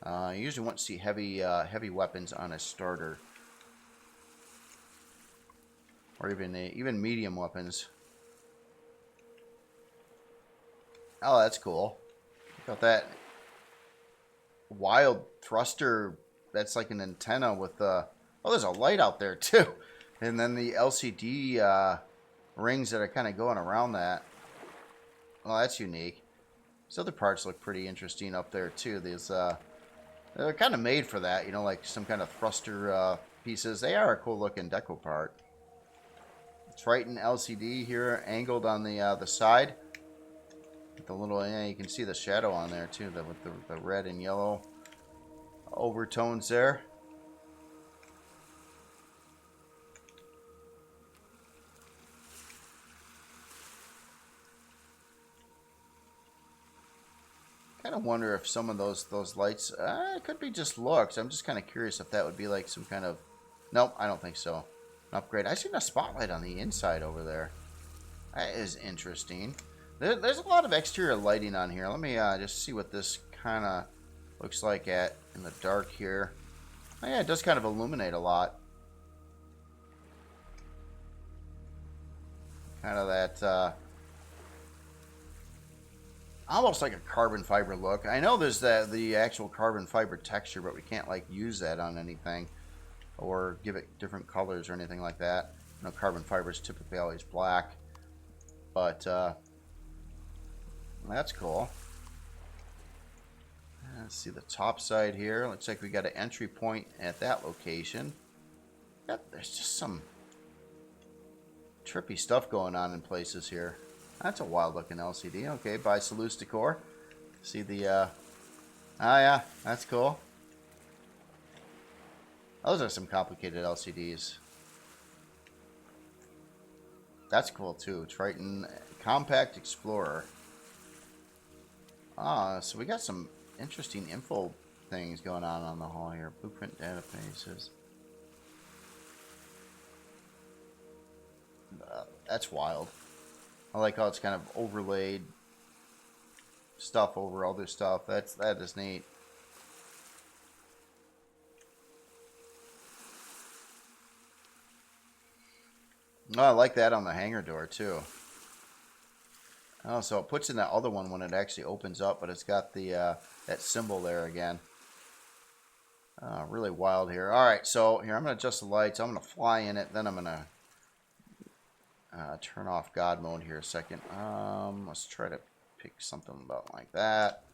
You usually won't see heavy weapons on a starter, or even medium weapons. Oh, that's cool. Look at that wild thruster. That's like an antenna with oh, there's a light out there too, and then the LCD rings that are kind of going around that. Well, that's unique. These other parts look pretty interesting up there too. These they're kind of made for that, you know, like some kind of thruster pieces. They are a cool looking deco part. Triton LCD here, angled on the side. With the little, yeah, you can see the shadow on there too, with the red and yellow overtones there. Kind of wonder if some of those lights, it could be just looks. I'm just kind of curious if that would be like some kind of, nope, I don't think so. An upgrade. I seen a spotlight on the inside over there. That is interesting. There's a lot of exterior lighting on here. Let me just see what this kind of looks like in the dark here. Oh, yeah, it does kind of illuminate a lot. Kind of that almost like a carbon fiber look. I know there's the actual carbon fiber texture, but we can't like use that on anything or give it different colors or anything like that. You know, carbon fiber is typically always black, but that's cool. Let's see the top side here. Looks like we got an entry point at that location. There's just some trippy stuff going on in places here. That's a wild looking LCD. Okay, by Salus Decor. See the, oh yeah, that's cool. Those are some complicated LCDs. That's cool too. Triton Compact Explorer. So we got some interesting info things going on the hall here. Blueprint databases. That's wild. I like how it's kind of overlaid stuff over other stuff. That is neat. Oh, I like that on the hangar door too. Oh, so it puts in that other one when it actually opens up, but it's got the that symbol there again. Really wild here. All right, so here I'm going to adjust the lights. I'm going to fly in it. Then I'm going to turn off God mode here a second. Let's try to pick something about like that.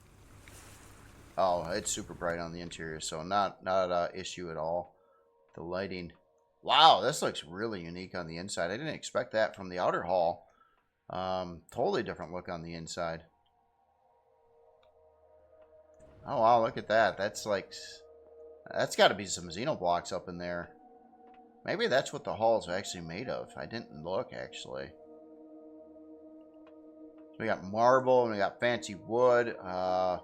Oh, it's super bright on the interior, so not an issue at all. The lighting. Wow, this looks really unique on the inside. I didn't expect that from the outer hall. Totally different look on the inside. Oh wow, look at that. That's got to be some xenoblocks up in there. Maybe that's what the hall is actually made of. I didn't look actually. So we got marble and we got fancy wood. Oh,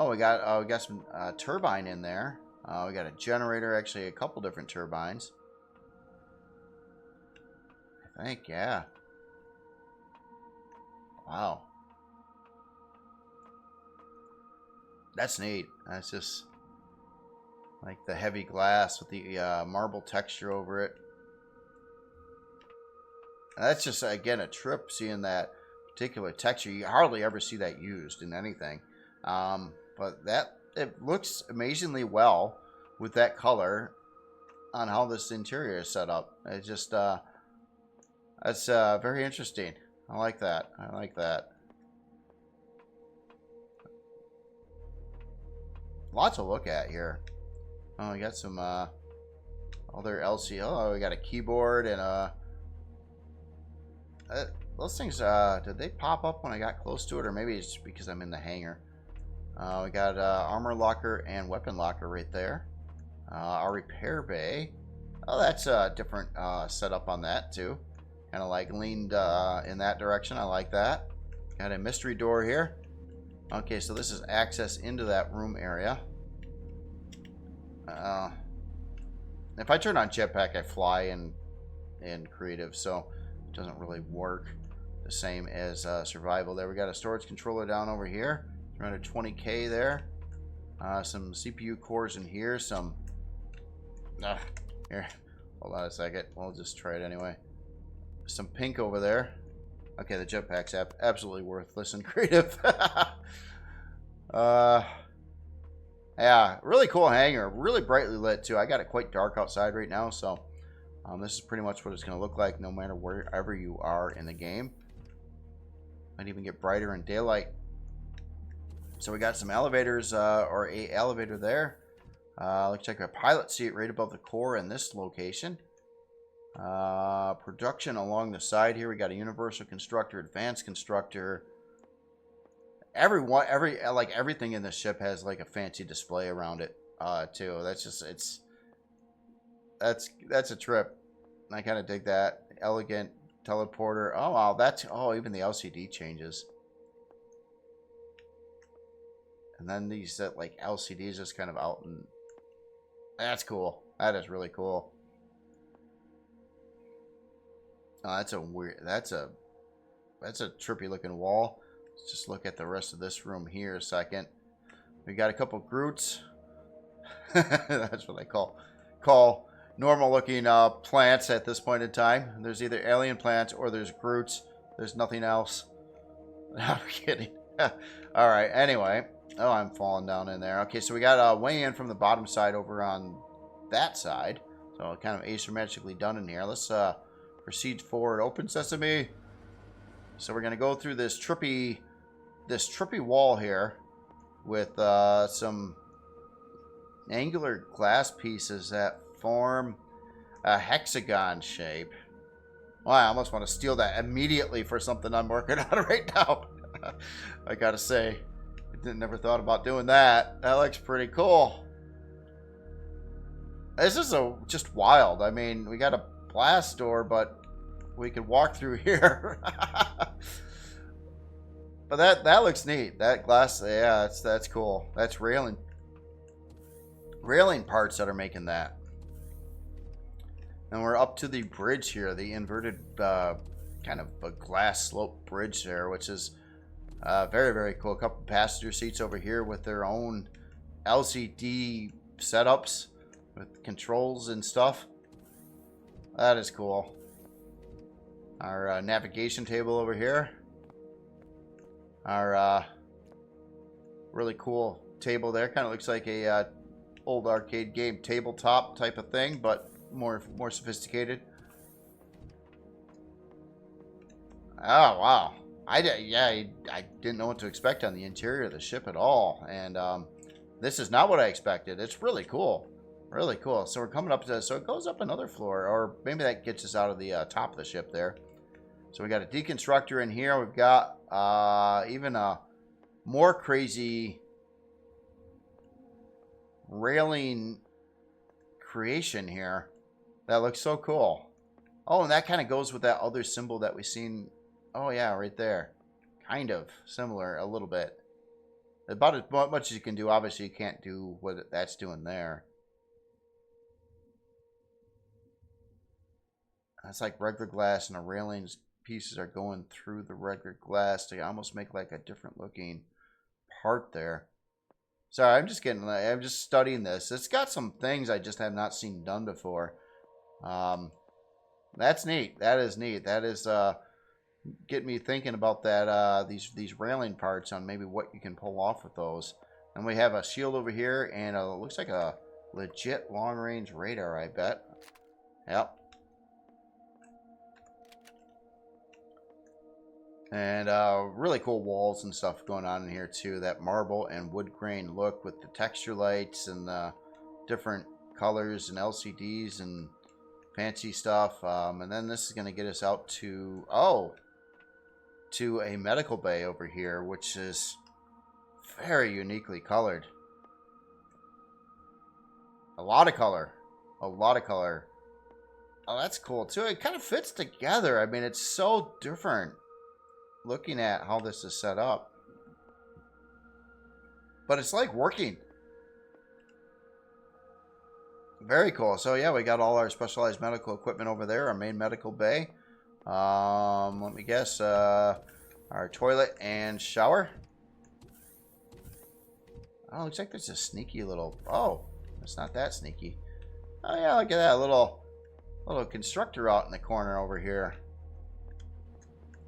we got some turbine in there. We got a generator, actually a couple different turbines. I think, yeah. Wow. That's neat. That's just like the heavy glass with the marble texture over it. And that's just, again, a trip seeing that particular texture. You hardly ever see that used in anything. But it looks amazingly well with that color on how this interior is set up. It's just, that's very interesting. I like that. I like that. Lots to look at here. Oh, we got some other LCD. Oh, we got a keyboard and those things. Did they pop up when I got close to it, or maybe it's because I'm in the hangar? We got armor locker and weapon locker right there. Our repair bay. Oh, that's a different setup on that too. Kind of like leaned in that direction. I like that. Got a mystery door here. Okay, so this is access into that room area. If I turn on jetpack, I fly in creative, so it doesn't really work the same as survival. There, we got a storage controller down over here. 320K there. Some CPU cores in here. Some. Here, hold on a second. We'll just try it anyway. Some pink over there. Okay, the jetpack's absolutely worthless and creative. Yeah, really cool hangar. Really brightly lit, too. I got it quite dark outside right now, so this is pretty much what it's going to look like no matter wherever you are in the game. Might even get brighter in daylight. So we got some elevators, or a elevator there. Looks like a pilot seat right above the core in this location. Production along the side here. We got a universal constructor, advanced constructor. Everything in this ship has like a fancy display around it, too. That's just, that's a trip. I kind of dig that. Elegant teleporter. Oh wow, even the LCD changes. And then these like LCDs just kind of out, and that's cool. That is really cool. Oh, that's a weird. That's a trippy looking wall. Let's just look at the rest of this room here a second. We got a couple Groots. That's what I call normal looking plants at this point in time. There's either alien plants or there's Groots. There's nothing else. I'm kidding. All right. Anyway. Oh, I'm falling down in there. Okay, so we got a way in from the bottom side over on that side. So kind of asymmetrically done in here. Let's proceed forward. Open sesame. So we're gonna go through this trippy wall here with some angular glass pieces that form a hexagon shape. Well, I almost want to steal that immediately for something I'm working on right now. I gotta say, I never thought about doing that. That looks pretty cool. This is just wild. I mean, we got a blast door, but we could walk through here. But that looks neat. That glass, yeah, that's cool. That's railing parts that are making that. And we're up to the bridge here, the inverted kind of a glass slope bridge there, which is very, very cool. A couple passenger seats over here with their own LCD setups with controls and stuff. That is cool. Our navigation table over here. Our really cool table there. Kind of looks like a old arcade game tabletop type of thing, but more sophisticated. Oh wow! I didn't know what to expect on the interior of the ship at all, and this is not what I expected. It's really cool, really cool. So we're coming up to, so it goes up another floor, or maybe that gets us out of the top of the ship there. So we got a deconstructor in here. We've got even a more crazy railing creation here. That looks so cool. Oh, and that kind of goes with that other symbol that we've seen. Oh, yeah, right there. Kind of similar a little bit. About as much as you can do. Obviously, you can't do what that's doing there. That's like regular glass, and the railings pieces are going through the regular glass to almost make like a different looking part there. Sorry, I'm just studying this. It's got some things I just have not seen done before. That's neat. That is neat. That is get me thinking about that these railing parts on maybe what you can pull off with those. And we have a shield over here, and it looks like a legit long range radar, I bet. Yep. And really cool walls and stuff going on in here too. That marble and wood grain look with the texture lights and the different colors and LCDs and fancy stuff. And then this is going to get us out to, to a medical bay over here, which is very uniquely colored. A lot of color. A lot of color. Oh, that's cool too. It kind of fits together. I mean, it's so different looking at how this is set up. But it's like working. Very cool. So yeah, we got all our specialized medical equipment over there, our main medical bay. Let me guess, our toilet and shower. Oh, looks like there's a sneaky little... Oh, it's not that sneaky. Oh yeah, look at that little constructor out in the corner over here.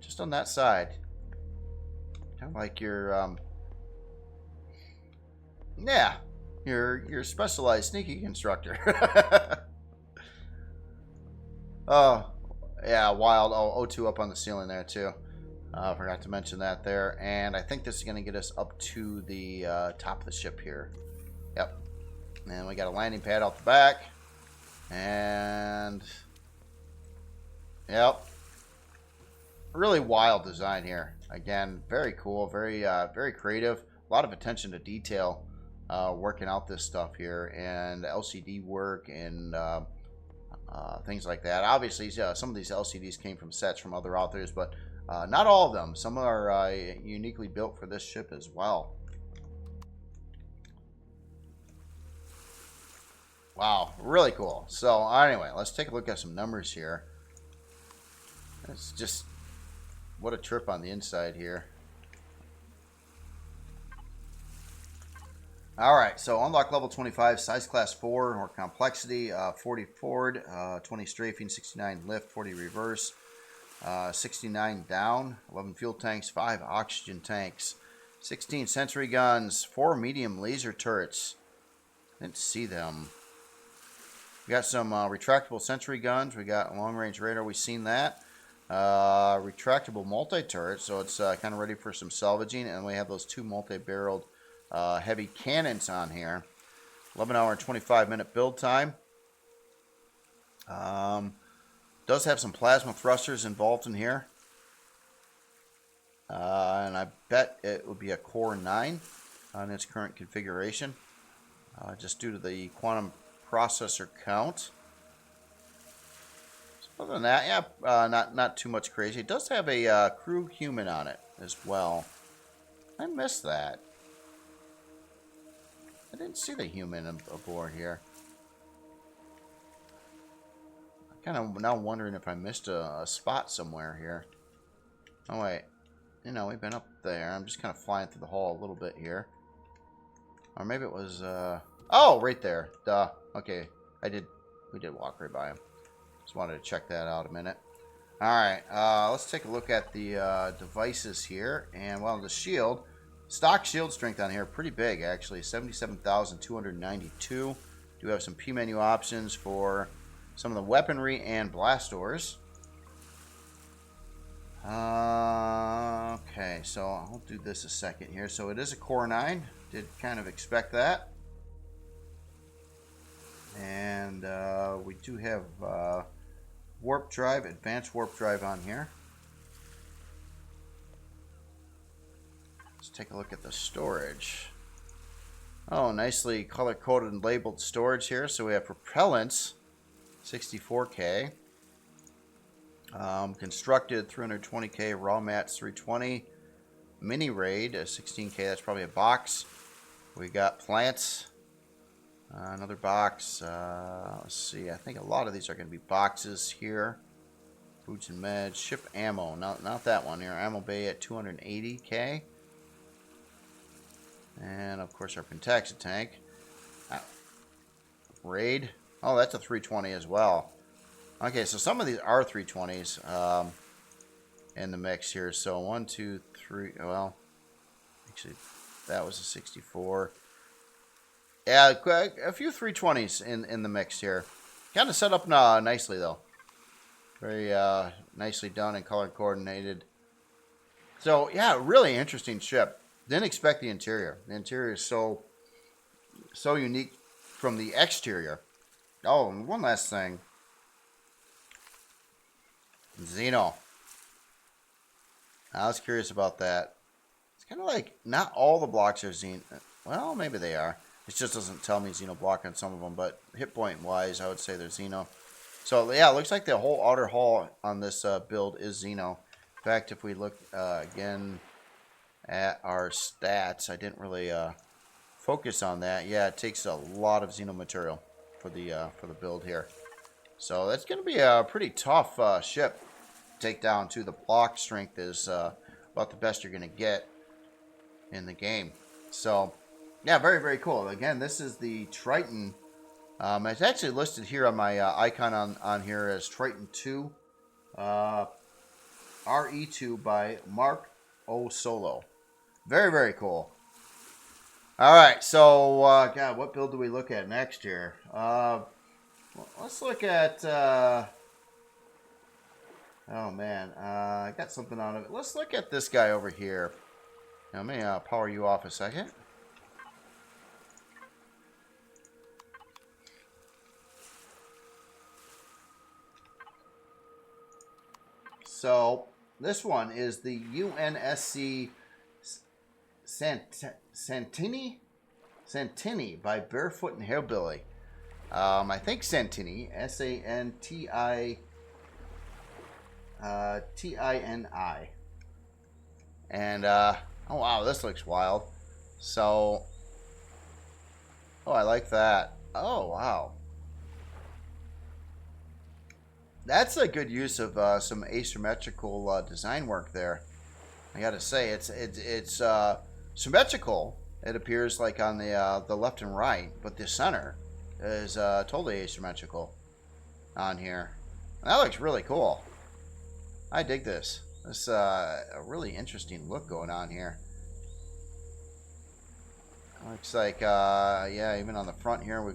Just on that side. Kind of like your, yeah, your specialized sneaky constructor. Oh, yeah, wild. Oh, O2 up on the ceiling there too. Forgot to mention that there. And I think this is going to get us up to the top of the ship here. Yep. And we got a landing pad out the back. And yep. Really wild design here. Again, very cool, very creative. A lot of attention to detail working out this stuff here, and LCD work and things like that. Obviously, some of these LCDs came from sets from other authors, but not all of them. Some are uniquely built for this ship as well. Wow, really cool. So anyway, let's take a look at some numbers here. It's just, what a trip on the inside here. Alright, so unlock level 25, size class 4, or complexity, 40 forward, 20 strafing, 69 lift, 40 reverse, 69 down, 11 fuel tanks, 5 oxygen tanks, 16 sentry guns, 4 medium laser turrets. Didn't see them. We got some retractable sentry guns. We got long range radar. We've seen that. Retractable multi-turret, so it's kind of ready for some salvaging. And we have those 2 multi-barreled heavy cannons on here. 11 hour and 25 minute build time. Does have some plasma thrusters involved in here. And I bet it would be a Core 9 on its current configuration. Just due to the quantum processor count. So other than that, yeah, not too much crazy. It does have a crew human on it as well. I missed that. I didn't see the human aboard here. I'm kind of now wondering if I missed a spot somewhere here. Oh wait, you know, we've been up there. I'm just kind of flying through the hall a little bit here. Or maybe it was oh, right there. Duh. Okay, we did walk right by him. Just wanted to check that out a minute. Alright, let's take a look at the devices here. And, well, the shield. Stock shield strength on here, pretty big, actually. 77,292. Do have some P-menu options for some of the weaponry and blast doors. Okay, so I'll do this a second here. So it is a Core 9. Did kind of expect that. And we do have warp drive, advanced warp drive on here. Let's take a look at the storage. Oh, nicely color-coded and labeled storage here. So we have propellants, 64K. Constructed, 320K. Raw mats, 320. Mini raid, 16K. That's probably a box. We got plants. Another box. Let's see. I think a lot of these are going to be boxes here. Foods and meds. Ship ammo. Not that one here. Ammo bay at 280K. And, of course, our Pentaxa tank. Raid. Oh, that's a 320 as well. Okay, so some of these are 320s in the mix here. So 1, 2, 3. Well, actually, that was a 64. Yeah, a few 320s in the mix here. Kind of set up nicely, though. Very nicely done and color coordinated. So, yeah, really interesting ship. Didn't expect the interior. The interior is so unique from the exterior. Oh, and one last thing. Xeno. I was curious about that. It's kind of like, not all the blocks are Xeno. Well, maybe they are. It just doesn't tell me Xeno block on some of them, but hit point wise, I would say they're Xeno. So yeah, it looks like the whole outer hull on this build is Xeno. In fact, if we look again at our stats, I didn't really focus on that. Yeah, it takes a lot of Xeno material. for the build here. So that's going to be a pretty tough ship to take down too. The block strength is about the best you're going to get in the game. So yeah, very, very cool. Again, this is the Triton. It's actually listed here on my icon on here as Triton 2. RE2 by Mark O. Solo. Very, very cool. Alright, so, God, what build do we look at next here? Let's look at, oh man, I got something on it. Let's look at this guy over here. Now, let me power you off a second. So, this one is the UNSC Santini by Barefoot and Hillbilly. I think Santini, S-A-N-T-I-T-I-N-I. And, oh wow, this looks wild. So, oh, I like that. Oh, wow. That's a good use of some asymmetrical design work there. I gotta say, it's symmetrical. It appears like on the left and right, but the center is totally asymmetrical on here. And that looks really cool. I dig this. This a really interesting look going on here. Looks like yeah, even on the front here we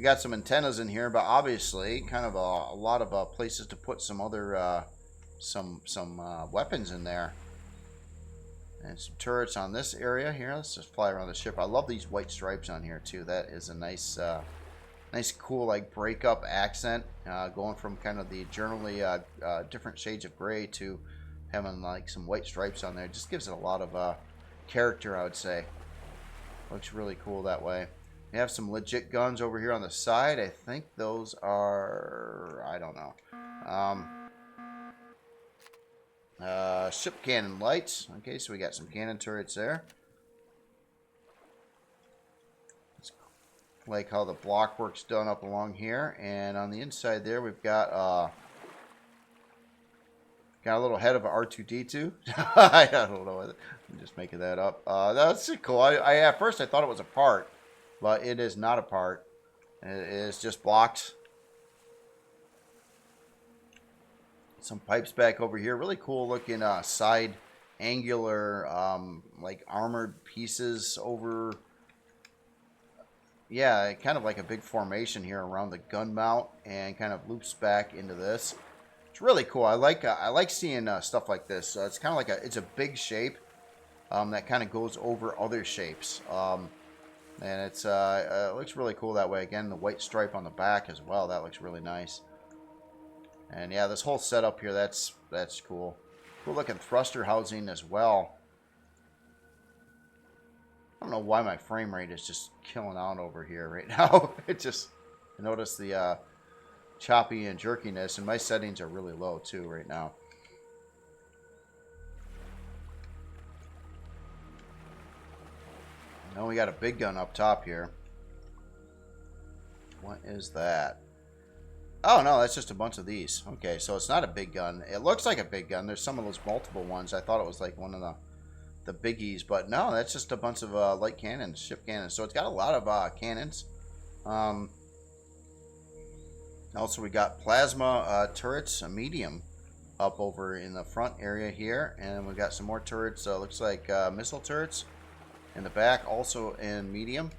got some antennas in here, but obviously kind of a lot of places to put some other some weapons in there. And some turrets on this area here. Let's just fly around the ship. I love these white stripes on here too. That is a nice nice cool like breakup accent, going from kind of the generally different shades of gray to having like some white stripes on there. Just gives it a lot of character, I would say. Looks really cool that way. We have some legit guns over here on the side. I think those are, I don't know. Ship cannon lights. Okay, so we got some cannon turrets there. It's like how the block work's done up along here. And on the inside there, we've got a little head of an R2-D2. I don't know. I'm just making that up. That's cool. I at first I thought it was a part, but it is not a part. It is just blocks. Some pipes back over here. Really cool looking side angular like armored pieces over. Yeah, kind of like a big formation here around the gun mount and kind of loops back into this. It's really cool. I like seeing stuff like this. It's kind of like it's a big shape that kind of goes over other shapes. And it looks really cool that way. Again, the white stripe on the back as well. That looks really nice. And yeah, this whole setup here, that's cool. Cool looking thruster housing as well. I don't know why my frame rate is just killing out over here right now. I noticed the choppy and jerkiness, and my settings are really low too right now. Now we got a big gun up top here. What is that? Oh, no, that's just a bunch of these. Okay, so it's not a big gun. It looks like a big gun. There's some of those multiple ones. I thought it was like one of the biggies, but no, that's just a bunch of light cannons, ship cannons. So it's got a lot of cannons. Also, we got plasma turrets, a medium, up over in the front area here. And we got some more turrets. Looks like missile turrets in the back, also in medium.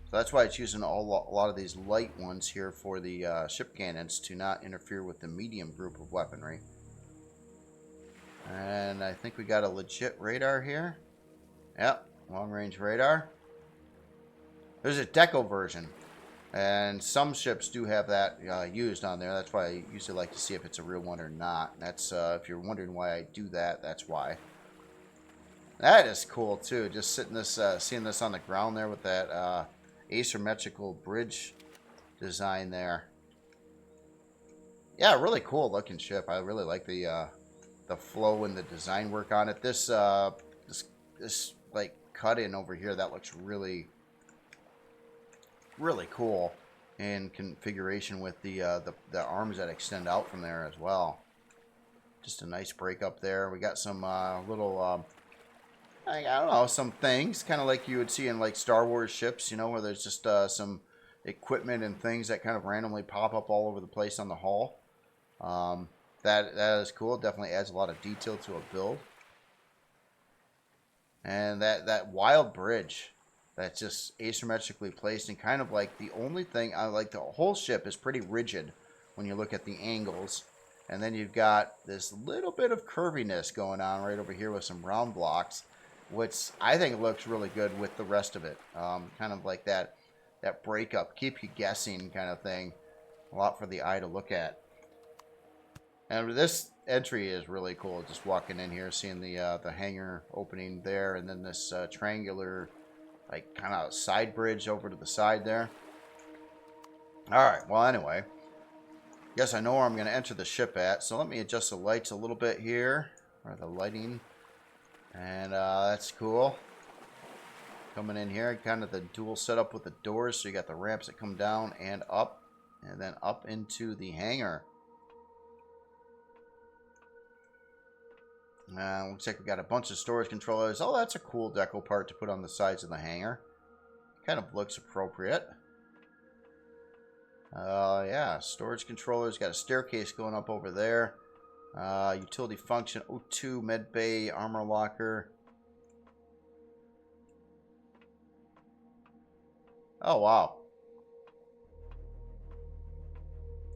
So that's why it's using a lot of these light ones here for the ship cannons to not interfere with the medium group of weaponry. And I think we got a legit radar here. Yep, long-range radar. There's a deco version, and some ships do have that used on there. That's why I usually like to see if it's a real one or not. That's if you're wondering why I do that, that's why. That is cool too. Just seeing this on the ground there with that asymmetrical bridge design there. Yeah, really cool looking ship. I really like the flow and the design work on it. This like cut in over here, that looks really cool. in configuration with the arms that extend out from there as well. Just a nice break up there. We got some little, I don't know, some things, kind of like you would see in like Star Wars ships, you know, where there's just some equipment and things that kind of randomly pop up all over the place on the hull. That is cool. Definitely adds a lot of detail to a build. And that wild bridge that's just asymmetrically placed, and kind of like the only thing, I like, the whole ship is pretty rigid when you look at the angles. And then you've got this little bit of curviness going on right over here with some round blocks, which I think looks really good with the rest of it. Kind of like that breakup, keep you guessing kind of thing. A lot for the eye to look at. And this entry is really cool. Just walking in here, seeing the hangar opening there, and then this triangular, like, kind of side bridge over to the side there. All right. Well, anyway, guess I know where I'm going to enter the ship at. So let me adjust the lights a little bit here, or the lighting, and that's cool. Coming in here, kind of the dual setup with the doors. So you got the ramps that come down and up, and then up into the hangar. Looks like we got a bunch of storage controllers. Oh, that's a cool deco part to put on the sides of the hangar. Kind of looks appropriate. Yeah, storage controllers. Got a staircase going up over there. Utility function, O2, med bay, armor locker. Oh, wow.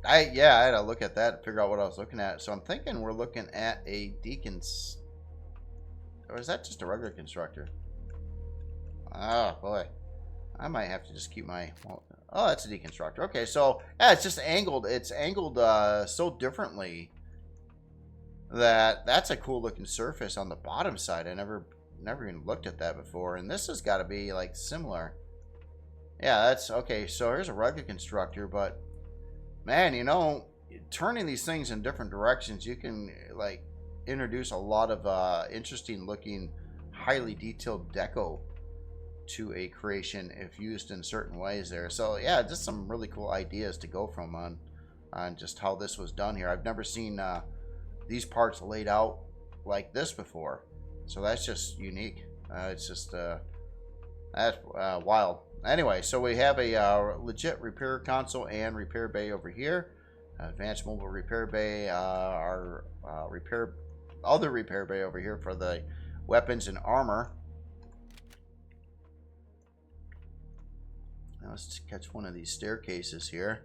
I had to look at that to figure out what I was looking at. So I'm thinking we're looking at a deconstructor. Or is that just a regular constructor? Oh, boy. I might have to just keep my... Well, oh, that's a deconstructor. Okay, so, yeah, it's just angled. It's angled so differently that that's a cool looking surface on the bottom side. I never even looked at that before. And this has got to be, like, similar. Yeah, that's... Okay, so here's a rugged constructor, but... Man, you know, turning these things in different directions, you can, like, introduce a lot of interesting looking, highly detailed deco to a creation if used in certain ways there. So, yeah, just some really cool ideas to go from on just how this was done here. I've never seen these parts laid out like this before. So that's just unique. It's just, that's wild. Anyway, so we have a legit repair console and repair bay over here. Advanced mobile repair bay, our other repair bay over here for the weapons and armor. Now let's catch one of these staircases here.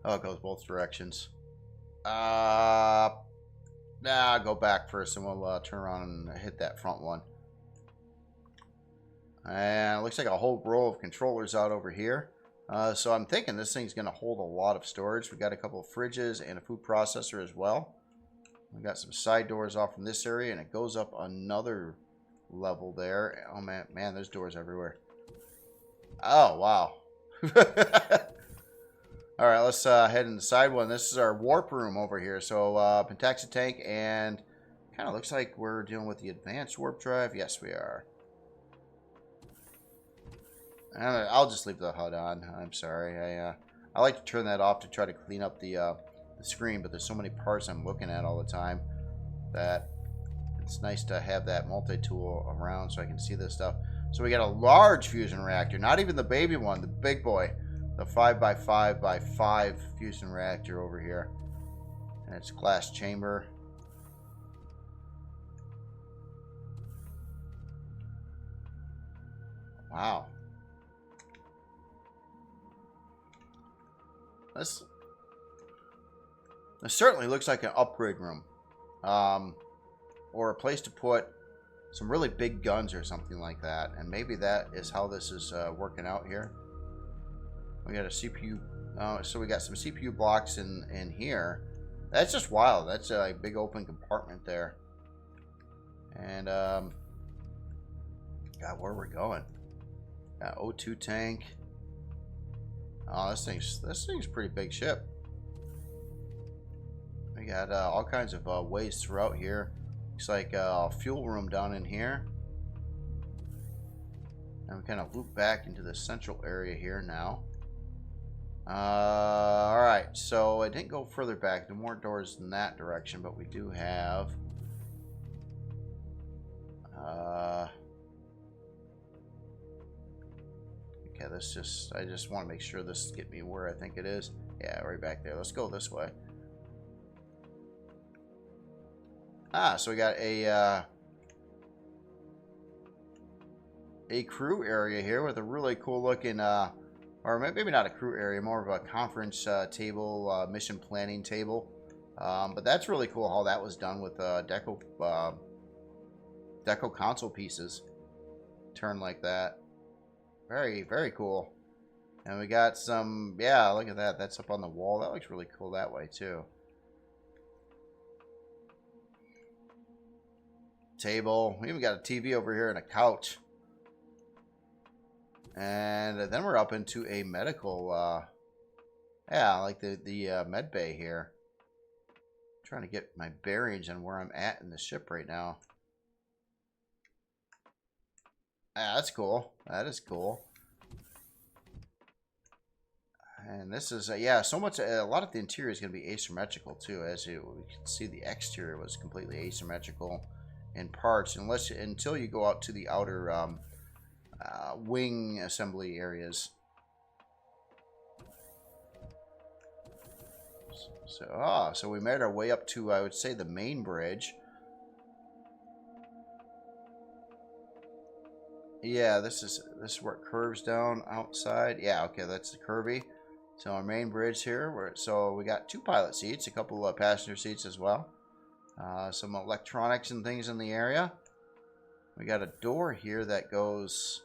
Oh, it goes both directions. Nah, go back first and we'll turn around and hit that front one. And it looks like a whole row of controllers out over here. So I'm thinking this thing's going to hold a lot of storage. We got a couple of fridges and a food processor as well. We got some side doors off from this area, and it goes up another level there. Oh man, there's doors everywhere. Oh wow. All right, let's head in the side one. This is our warp room over here. So Pentaxa tank, and kind of looks like we're dealing with the advanced warp drive. Yes, we are. I'll just leave the HUD on. I'm sorry. I like to turn that off to try to clean up the screen, but there's so many parts I'm looking at all the time that it's nice to have that multi-tool around so I can see this stuff. So we got a large fusion reactor, not even the baby one, the big boy, the 5x5x5 fusion reactor over here, and it's glass chamber. Wow. This certainly looks like an upgrade room, or a place to put some really big guns or something like that. And maybe that is how this is working out here. We got a CPU, so we got some CPU blocks in here. That's just wild. That's a big open compartment there. And God, where are we going? Got O2 tank. Oh, this thing's a pretty big ship. We got all kinds of ways throughout here. Looks like a fuel room down in here. And we kind of loop back into the central area here now. Alright, so I didn't go further back. There are more doors in that direction, but we do have... okay, I just want to make sure this get me where I think it is. Yeah, right back there. Let's go this way. Ah, so we got a crew area here with a really cool looking, or maybe not a crew area, more of a conference table, mission planning table. But that's really cool how that was done with deco console pieces turned like that. Very, very cool. And we got some, yeah, look at that. That's up on the wall. That looks really cool that way too. Table. We even got a TV over here and a couch. And then we're up into a medical, yeah, like the med bay here. I'm trying to get my bearings on where I'm at in the ship right now. Ah, that's cool. That is cool. And this is, yeah, so much, a lot of the interior is going to be asymmetrical too. As we can see, the exterior was completely asymmetrical in parts, until you go out to the outer wing assembly areas. So we made our way up to, I would say, the main bridge. Yeah, this is where it curves down outside. Yeah, okay, that's the curvy. So our main bridge here. So we got 2 pilot seats, a couple of passenger seats as well. Some electronics and things in the area. We got a door here that goes,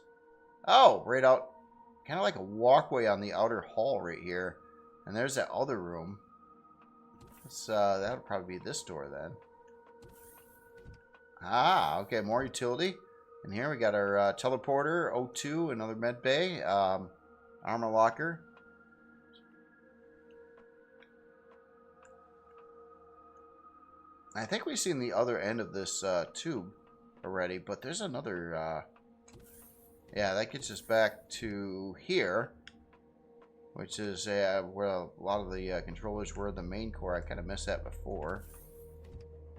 oh, right out, kind of like a walkway on the outer hall right here. And there's that other room. That'll probably be this door then. Ah, okay, more utility. And here we got our teleporter, O2, another med bay, armor locker. I think we've seen the other end of this tube already, but there's another, yeah, that gets us back to here, which is where a lot of the controllers were, the main core. I kind of missed that before.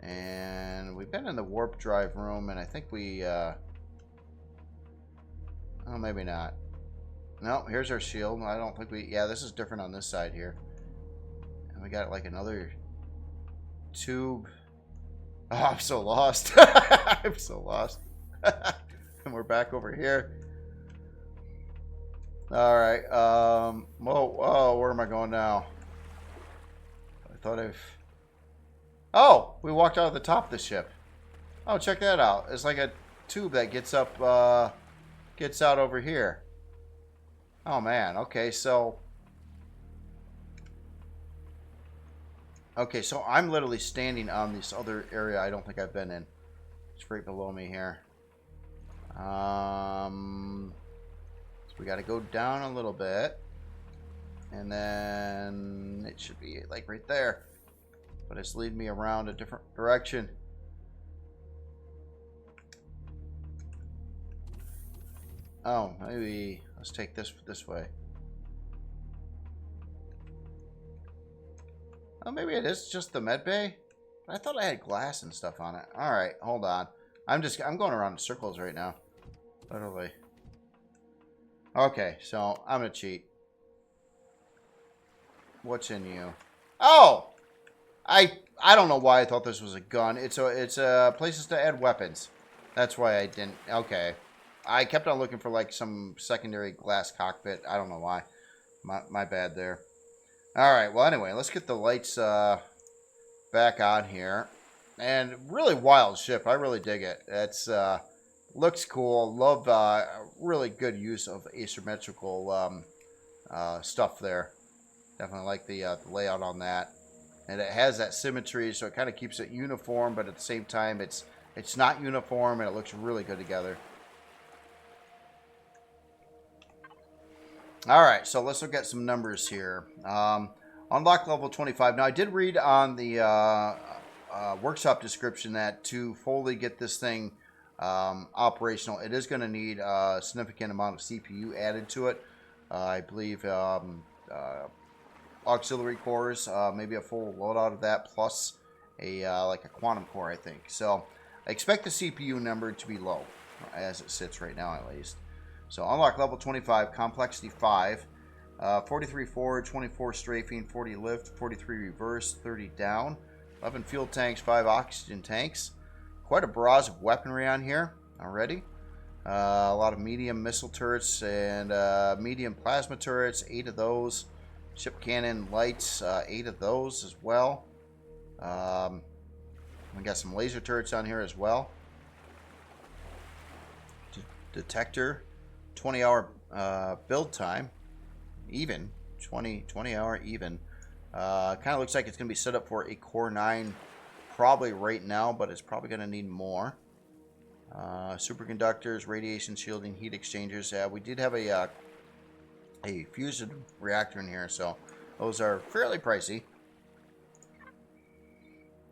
And we've been in the warp drive room, and I think we, oh, maybe not. No, here's our shield. I don't think yeah, this is different on this side here. And we got like another tube. Oh, I'm so lost. I'm so lost. And we're back over here. Alright, whoa, where am I going now? I thought oh, we walked out of the top of the ship. Oh, check that out. It's like a tube that gets up, gets out over here. Oh, man. Okay, so I'm literally standing on this other area I don't think I've been in. It's right below me here. So we got to go down a little bit. And then it should be like right there. But it's leading me around a different direction. Oh, maybe let's take this way. Oh, maybe it is just the med bay. I thought I had glass and stuff on it. All right, hold on. I'm going around in circles right now. Literally. Okay, so I'm gonna cheat. What's in you? Oh, I don't know why I thought this was a gun. It's places to add weapons. That's why I didn't. Okay, I kept on looking for like some secondary glass cockpit. I don't know why. My bad there. All right. Well, anyway, let's get the lights back on here. And really wild ship. I really dig it. It's looks cool. Love really good use of asymmetrical stuff there. Definitely like the layout on that. And it has that symmetry, so it kind of keeps it uniform, but at the same time, it's not uniform, and it looks really good together. All right, so let's look at some numbers here. Unlock level 25. Now, I did read on the workshop description that to fully get this thing operational, it is going to need a significant amount of CPU added to it. I believe auxiliary cores, maybe a full loadout of that, plus a like a quantum core, I think. So I expect the CPU number to be low, as it sits right now at least. So unlock level 25, complexity 5, 43 forward, 24 strafing, 40 lift, 43 reverse, 30 down, 11 fuel tanks, 5 oxygen tanks. Quite a barrage of weaponry on here already. A lot of medium missile turrets and medium plasma turrets, 8 of those. Ship cannon lights, 8 of those as well. We got some laser turrets on here as well. Detector, 20-hour build time, even 20 hour even. Kind of looks like it's gonna be set up for a Core 9 probably right now, but it's probably gonna need more. Superconductors, radiation shielding, heat exchangers. We did have a fusion reactor in here, so those are fairly pricey.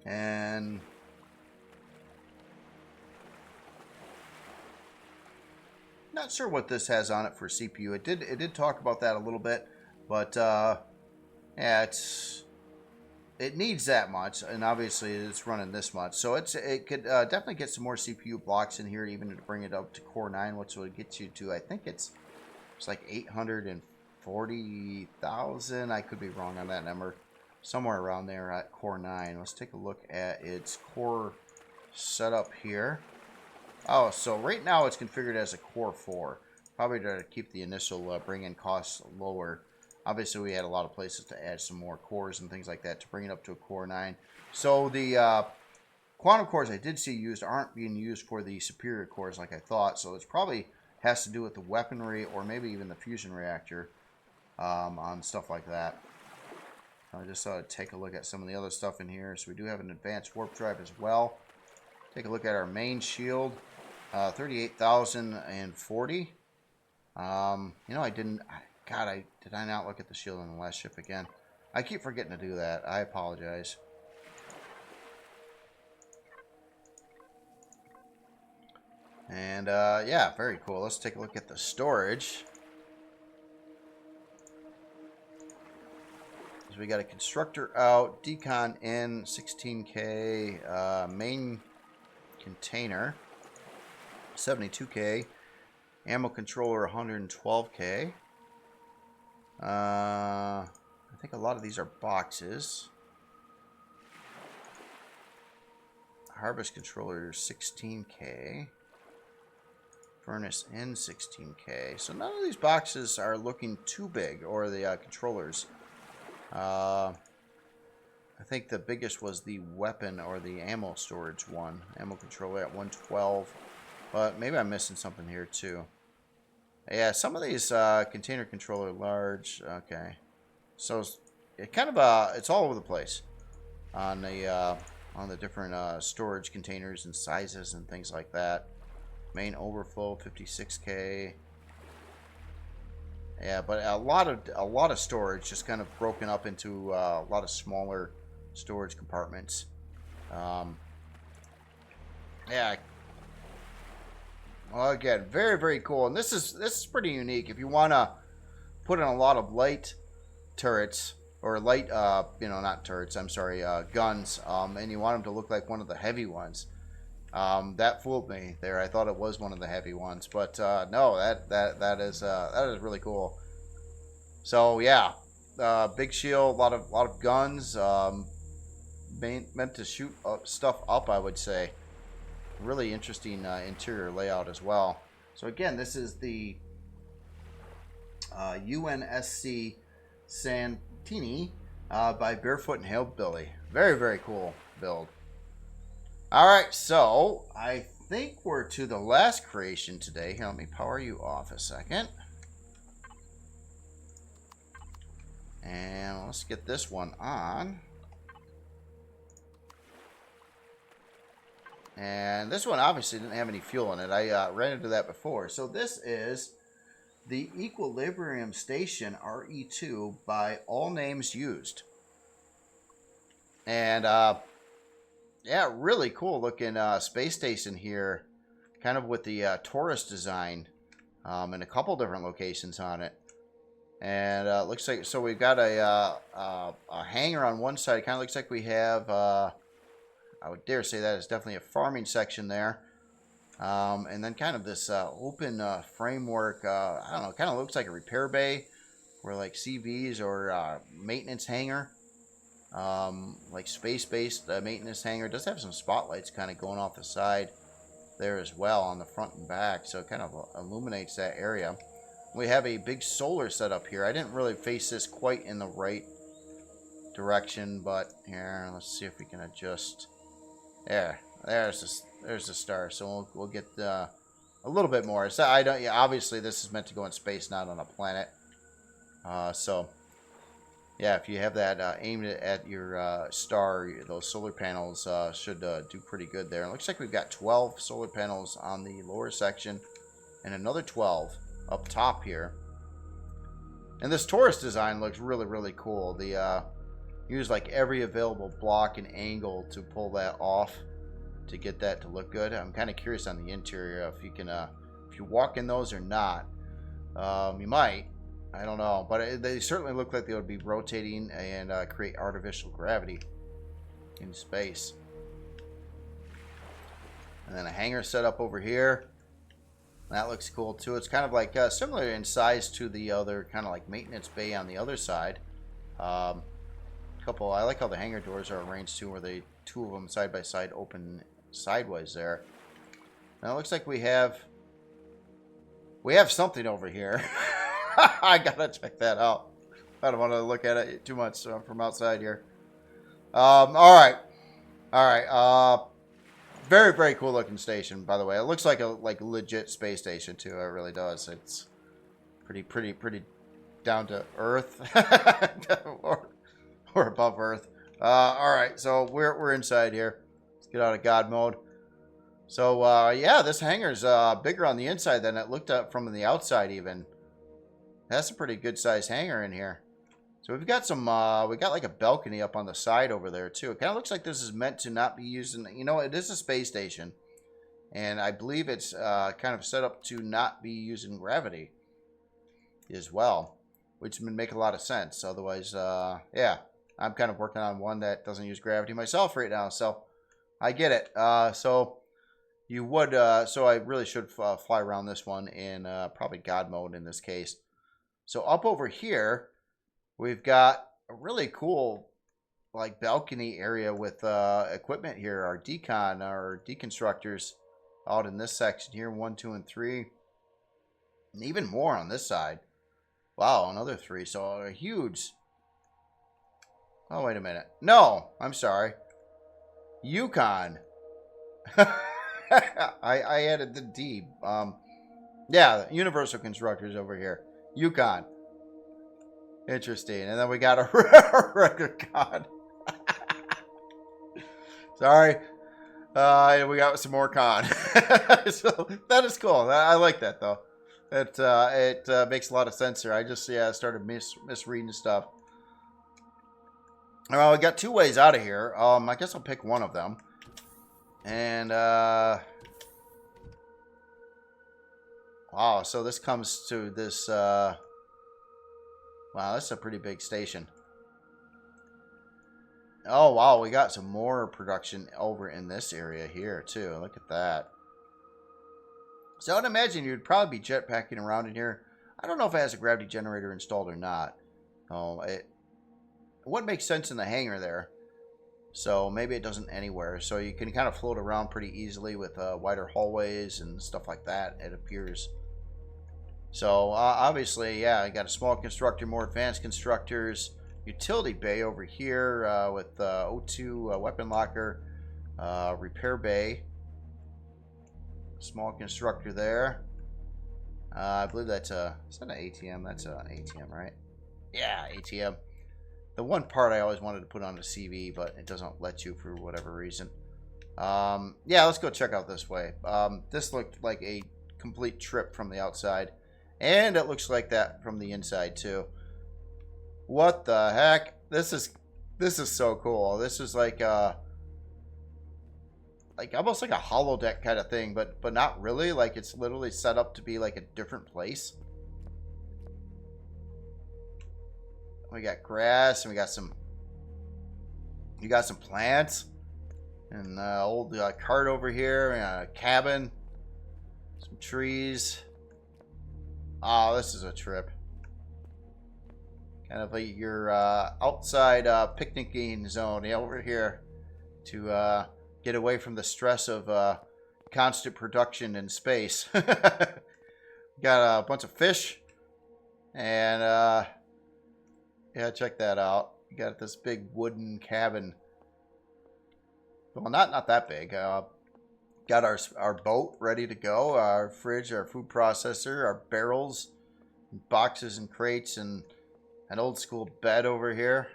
And not sure what this has on it for CPU. It did talk about that a little bit, but yeah, it needs that much, and obviously it's running this much, so it could definitely get some more CPU blocks in here, even to bring it up to Core 9, which would get you to, I think it's like 840,000. I could be wrong on that number, somewhere around there at Core 9. Let's take a look at its core setup here. Oh, so right now it's configured as a Core 4, probably to keep the initial bring-in costs lower. Obviously, we had a lot of places to add some more cores and things like that to bring it up to a Core 9. So the quantum cores I did see used aren't being used for the superior cores like I thought. So it's probably has to do with the weaponry or maybe even the fusion reactor on stuff like that. I just thought I'd take a look at some of the other stuff in here. So we do have an advanced warp drive as well. Take a look at our main shield, 38,040. You know, I didn't... God, did I not look at the shield on the last ship again? I keep forgetting to do that. I apologize. And, yeah, very cool. Let's take a look at the storage. So we got a constructor out, decon in, 16K, main container, 72K, ammo controller, 112K. I think a lot of these are boxes. Harvest controller 16K. Furnace in 16K. So none of these boxes are looking too big, or the controllers. I think the biggest was the weapon or the ammo storage one. Ammo controller at 112. But maybe I'm missing something here too. Yeah, some of these container controller large. Okay, so it kind of it's all over the place on the different storage containers and sizes and things like that. Main overflow 56K. Yeah, but a lot of storage just kind of broken up into a lot of smaller storage compartments. Yeah. Well, again, very, very cool. And this is pretty unique. If you want to put in a lot of light turrets, or light, you know, not turrets, I'm sorry, guns, and you want them to look like one of the heavy ones, that fooled me there. I thought it was one of the heavy ones, but no, that is really cool. So yeah, big shield, a lot of guns, meant to shoot stuff up, I would say. Really interesting interior layout as well. So again, this is the UNSC Santini by Barefoot and Hillbilly. Very, very cool build. Alright, so I think we're to the last creation today. Here, let me power you off a second. And let's get this one on. And this one obviously didn't have any fuel in it. I ran into that before. So this is the Equilibrium Station RE2 by All Names Used. And yeah, really cool looking space station here. Kind of with the Taurus design in a couple different locations on it. And looks like, so we've got a hangar on one side. It kind of looks like we have, I would dare say that is definitely a farming section there. And then kind of this open framework, I don't know, kind of looks like a repair bay or like CVs or maintenance hangar. Like space-based maintenance hangar. It does have some spotlights kind of going off the side there as well on the front and back, so it kind of illuminates that area. We have a big solar setup here. I didn't really face this quite in the right direction, but here, let's see if we can adjust. There's the star. So we'll get a little bit more. So I don't. Yeah, obviously this is meant to go in space, not on a planet. So yeah, if you have that aimed at your star, those solar panels should do pretty good there. It looks like we've got 12 solar panels on the lower section, and another 12 up top here. And this torus design looks really, really cool. The use like every available block and angle to pull that off to get that to look good. I'm kind of curious on the interior if you can if you walk in those or not. You might. I don't know, but they certainly look like they would be rotating and create artificial gravity in space. And then a hangar set up over here. That looks cool too. It's kind of like similar in size to the other kind of like maintenance bay on the other side. I like how the hangar doors are arranged too, where they two of them side by side open sideways there. Now it looks like we have something over here. I gotta check that out. I don't want to look at it too much from outside here. All right. Very, very cool looking station, by the way. It looks like a legit space station too. It really does. It's pretty down to earth, or above earth. All right, so we're inside here. Let's get out of God mode. So yeah, this hangar's bigger on the inside than it looked at from the outside even. That's a pretty good size hangar in here. So we've got some, we got like a balcony up on the side over there too. It kind of looks like this is meant to not be used in, you know, it is a space station. And I believe it's kind of set up to not be using gravity as well, which would make a lot of sense. Otherwise, yeah, I'm kind of working on one that doesn't use gravity myself right now. So I get it. So you would, so I really should fly around this one in probably God mode in this case. So up over here, we've got a really cool like balcony area with equipment here. Our decon, our deconstructors out in this section here, 1, 2, and 3. And even more on this side. Wow, another 3. So a huge... Oh, wait a minute. No, I'm sorry. Yukon. I added the D. Yeah, universal constructors over here. Yukon. Interesting. And then we got a regular con. Sorry. And we got some more con. So that is cool. I like that though. It makes a lot of sense here. I just started misreading stuff. Well, we got 2 ways out of here. I guess I'll pick one of them. And wow, so this comes to this wow, that's a pretty big station. Oh, wow, we got some more production over in this area here, too. Look at that. So I'd imagine you'd probably be jetpacking around in here. I don't know if it has a gravity generator installed or not. Oh, it would make sense in the hangar there. So maybe it doesn't anywhere. So you can kind of float around pretty easily with wider hallways and stuff like that, it appears. So obviously, yeah, I got a small constructor, more advanced constructors, utility bay over here with O2 weapon locker, repair bay, small constructor there. I believe that's is that an ATM? That's an ATM, right? Yeah, ATM. The one part I always wanted to put on the CV, but it doesn't let you for whatever reason. Yeah, let's go check out this way. This looked like a complete trip from the outside. And it looks like that from the inside too. What the heck? This is so cool. This is like almost like a holodeck kind of thing, but not really. Like it's literally set up to be like a different place. We got grass, and we got some. You got some plants, and old cart over here, and a cabin, some trees. Oh, this is a trip. Kind of your outside picnicking zone over here to get away from the stress of constant production in space. Got a bunch of fish, and yeah, check that out. You got this big wooden cabin. Well, not that big. Got our boat ready to go. Our fridge, our food processor, our barrels, boxes and crates, and an old school bed over here.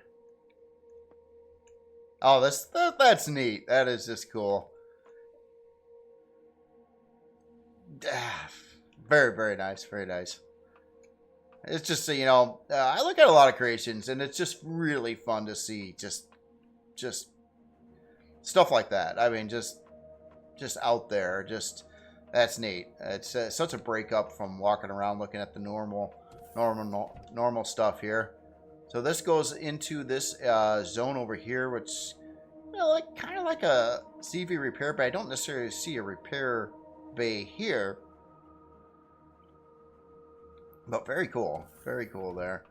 Oh, that's neat. That is just cool. Very, very nice. Very nice. It's just, you know, I look at a lot of creations, and it's just really fun to see just stuff like that. I mean, just out there. That's neat. It's such a breakup from walking around looking at the normal stuff here. So this goes into this zone over here, which, you know, like kind of like a CV repair bay. I don't necessarily see a repair bay here, but very cool there.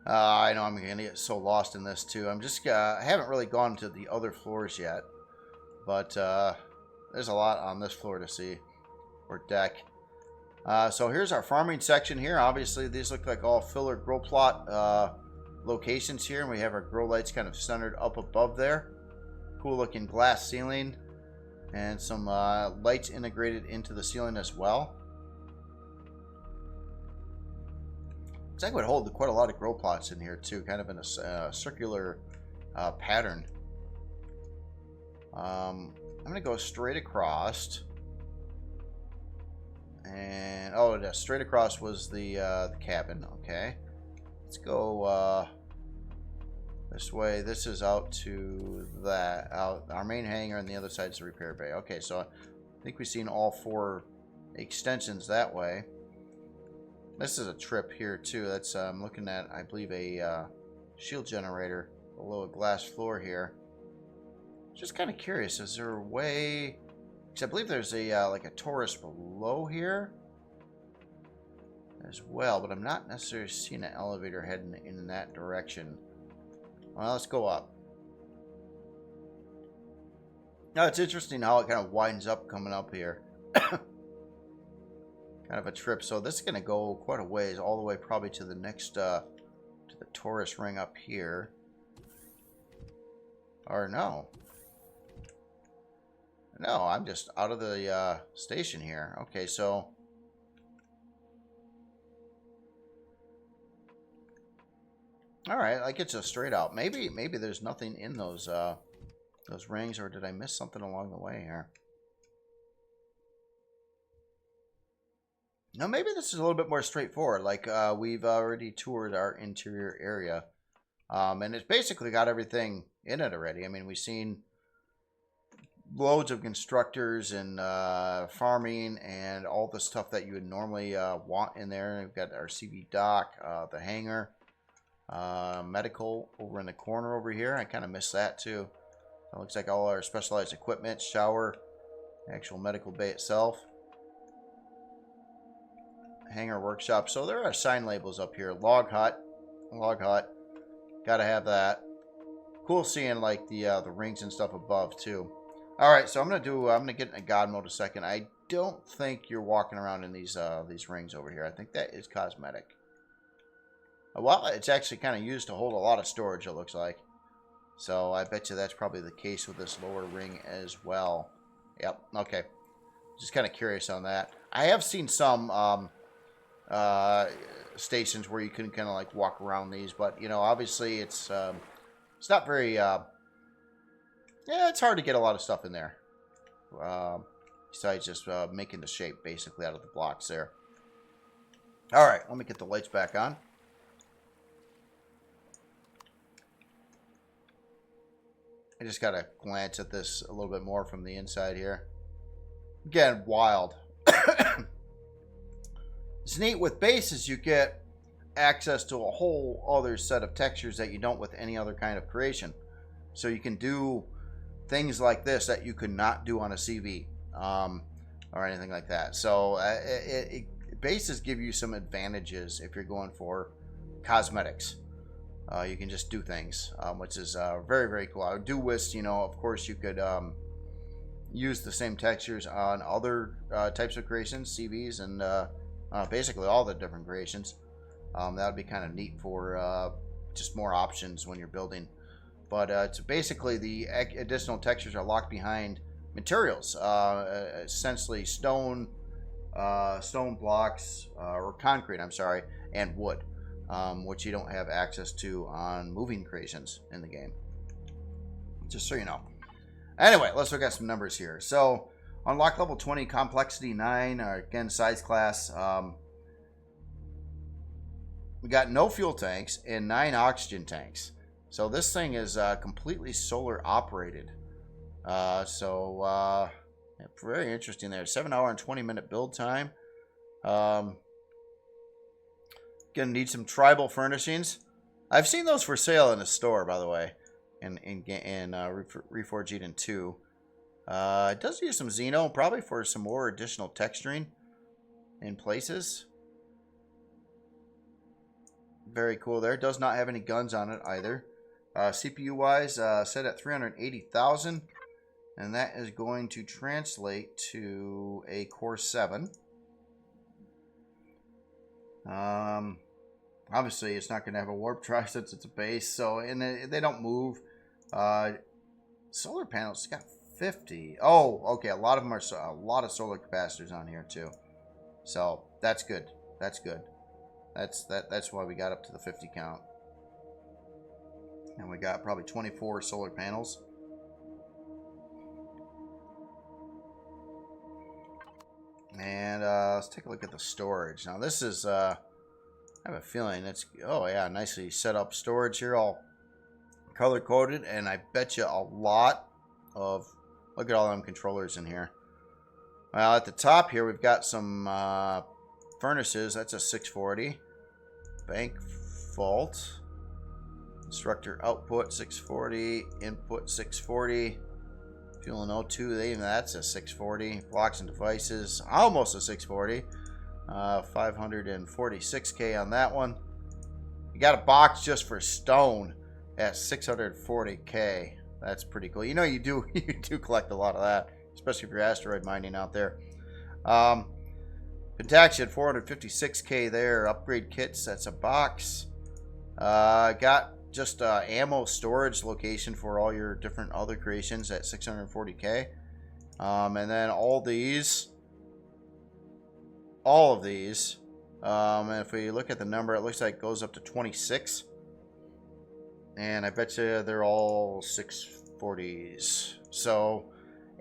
I know I'm gonna get so lost in this too. I haven't really gone to the other floors yet, but there's a lot on this floor to see, or deck. So here's our farming section here. Obviously, these look like all filler grow plot locations here, and we have our grow lights kind of centered up above there. Cool looking glass ceiling, and some lights integrated into the ceiling as well. Looks like it would hold quite a lot of grow plots in here too, kind of in a circular pattern. I'm gonna go straight across. And oh, straight across was the cabin. Okay, let's go this way. This is out to that our main hangar, and the other side is the repair bay. Okay, so I think we've seen all 4 extensions that way. This is a trip here too. That's I'm looking at, I believe, a shield generator below a glass floor here. Just kind of curious. Is there a way? Because I believe there's a like a Taurus below here as well, but I'm not necessarily seeing an elevator heading in that direction. Well, let's go up. Now it's interesting how it kind of winds up coming up here. Kind of a trip. So this is going to go quite a ways, all the way probably to the next to the Taurus ring up here. Or no. No, I'm just out of the station here. Okay, so all right, like it's a straight out. Maybe there's nothing in those rings, or did I miss something along the way here? Now maybe this is a little bit more straightforward. Like we've already toured our interior area, and it's basically got everything in it already. I mean, we've seen loads of constructors and farming and all the stuff that you would normally want in there. We've got our CV dock, the hangar, medical over in the corner over here. I kind of missed that too. It looks like all our specialized equipment, shower, actual medical bay itself, hangar workshop. So there are sign labels up here. Log hut, gotta have that. Cool seeing like the rings and stuff above too. All right, so I'm gonna get in a god mode a second. I don't think you're walking around in these rings over here. I think that is cosmetic. Well, it's actually kind of used to hold a lot of storage, it looks like. So I bet you that's probably the case with this lower ring as well. Yep. Okay. Just kind of curious on that. I have seen some stations where you can kind of like walk around these, but you know, obviously it's not very. Yeah, it's hard to get a lot of stuff in there. Besides just making the shape basically out of the blocks there. All right, let me get the lights back on. I just got to glance at this a little bit more from the inside here. Again, wild. It's neat with bases. You get access to a whole other set of textures that you don't with any other kind of creation. So you can do things like this that you could not do on a CV or anything like that. So bases give you some advantages if you're going for cosmetics. You can just do things, which is very, very cool. I do wish, you know, of course, you could use the same textures on other types of creations, CVs, and basically all the different creations. That would be kind of neat for just more options when you're building. But it's basically the additional textures are locked behind materials, essentially stone blocks, or concrete, I'm sorry, and wood, which you don't have access to on moving creations in the game. Just so you know. Anyway, let's look at some numbers here. So, unlock level 20, complexity 9, again, size class. We got no fuel tanks and 9 oxygen tanks. So this thing is completely solar operated. Yeah, very interesting there. 7-hour and 20-minute build time. Gonna need some tribal furnishings. I've seen those for sale in the store, by the way, in Reforged Eden 2. It does use some Xeno, probably for some more additional texturing in places. Very cool there. Does not have any guns on it either. CPU-wise, set at 380,000, and that is going to translate to a Core 7. Obviously, it's not going to have a warp drive since it's a base, so and they don't move. Solar panels got 50. Oh, okay. A lot of them are a lot of solar capacitors on here too, so that's good. That's good. That's why we got up to the 50 count. And we got probably 24 solar panels. And let's take a look at the storage. Now this is, I have a feeling it's, oh yeah, nicely set up storage here, all color coded. And I bet you a lot of, look at all them controllers in here. Well, at the top here, we've got some furnaces. That's a 640. Bank vault. Instructor output 640, input 640, fuel and O2, that's a 640. Blocks and devices, almost a 640. 546K on that one. You got a box just for stone at 640K. That's pretty cool. You know, you do collect a lot of that, especially if you're asteroid mining out there. Pentaxion 456K there. Upgrade kits, that's a box. Got just ammo storage location for all your different other creations at 640K. And then all of these, and if we look at the number, it looks like it goes up to 26. And I bet you they're all 640s. So,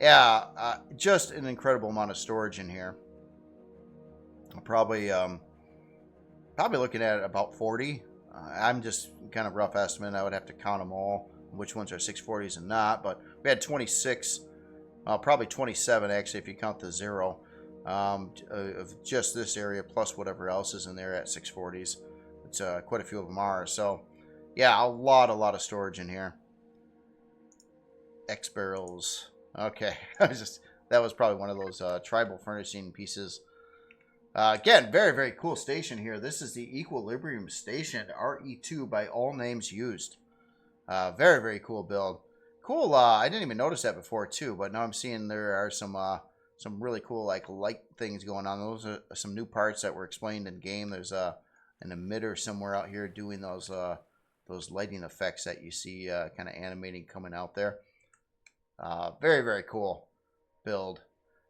yeah, just an incredible amount of storage in here. I'm probably looking at about 40. I'm just kind of rough estimate. I would have to count them all, which ones are 640s and not. But we had 26, probably 27 actually if you count the 0 of just this area plus whatever else is in there at 640s. It's quite a few of them are. So yeah, a lot of storage in here. X barrels. Okay, that was probably one of those tribal furnishing pieces. Again, very, very cool station here. This is the Equilibrium Station, RE2 by all names used. Very, very cool build. Cool, I didn't even notice that before too, but now I'm seeing there are some really cool like light things going on. Those are some new parts that were explained in game. There's an emitter somewhere out here doing those lighting effects that you see kind of animating coming out there. Very, very cool build.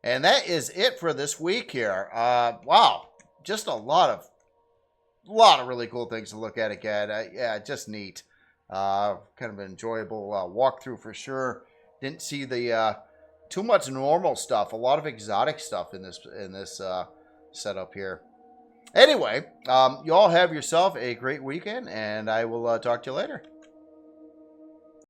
And that is it for this week here. Wow, just a lot of really cool things to look at again. Yeah, just neat. Kind of an enjoyable walkthrough for sure. Didn't see the too much normal stuff. A lot of exotic stuff in this setup here. Anyway, you all have yourself a great weekend, and I will talk to you later.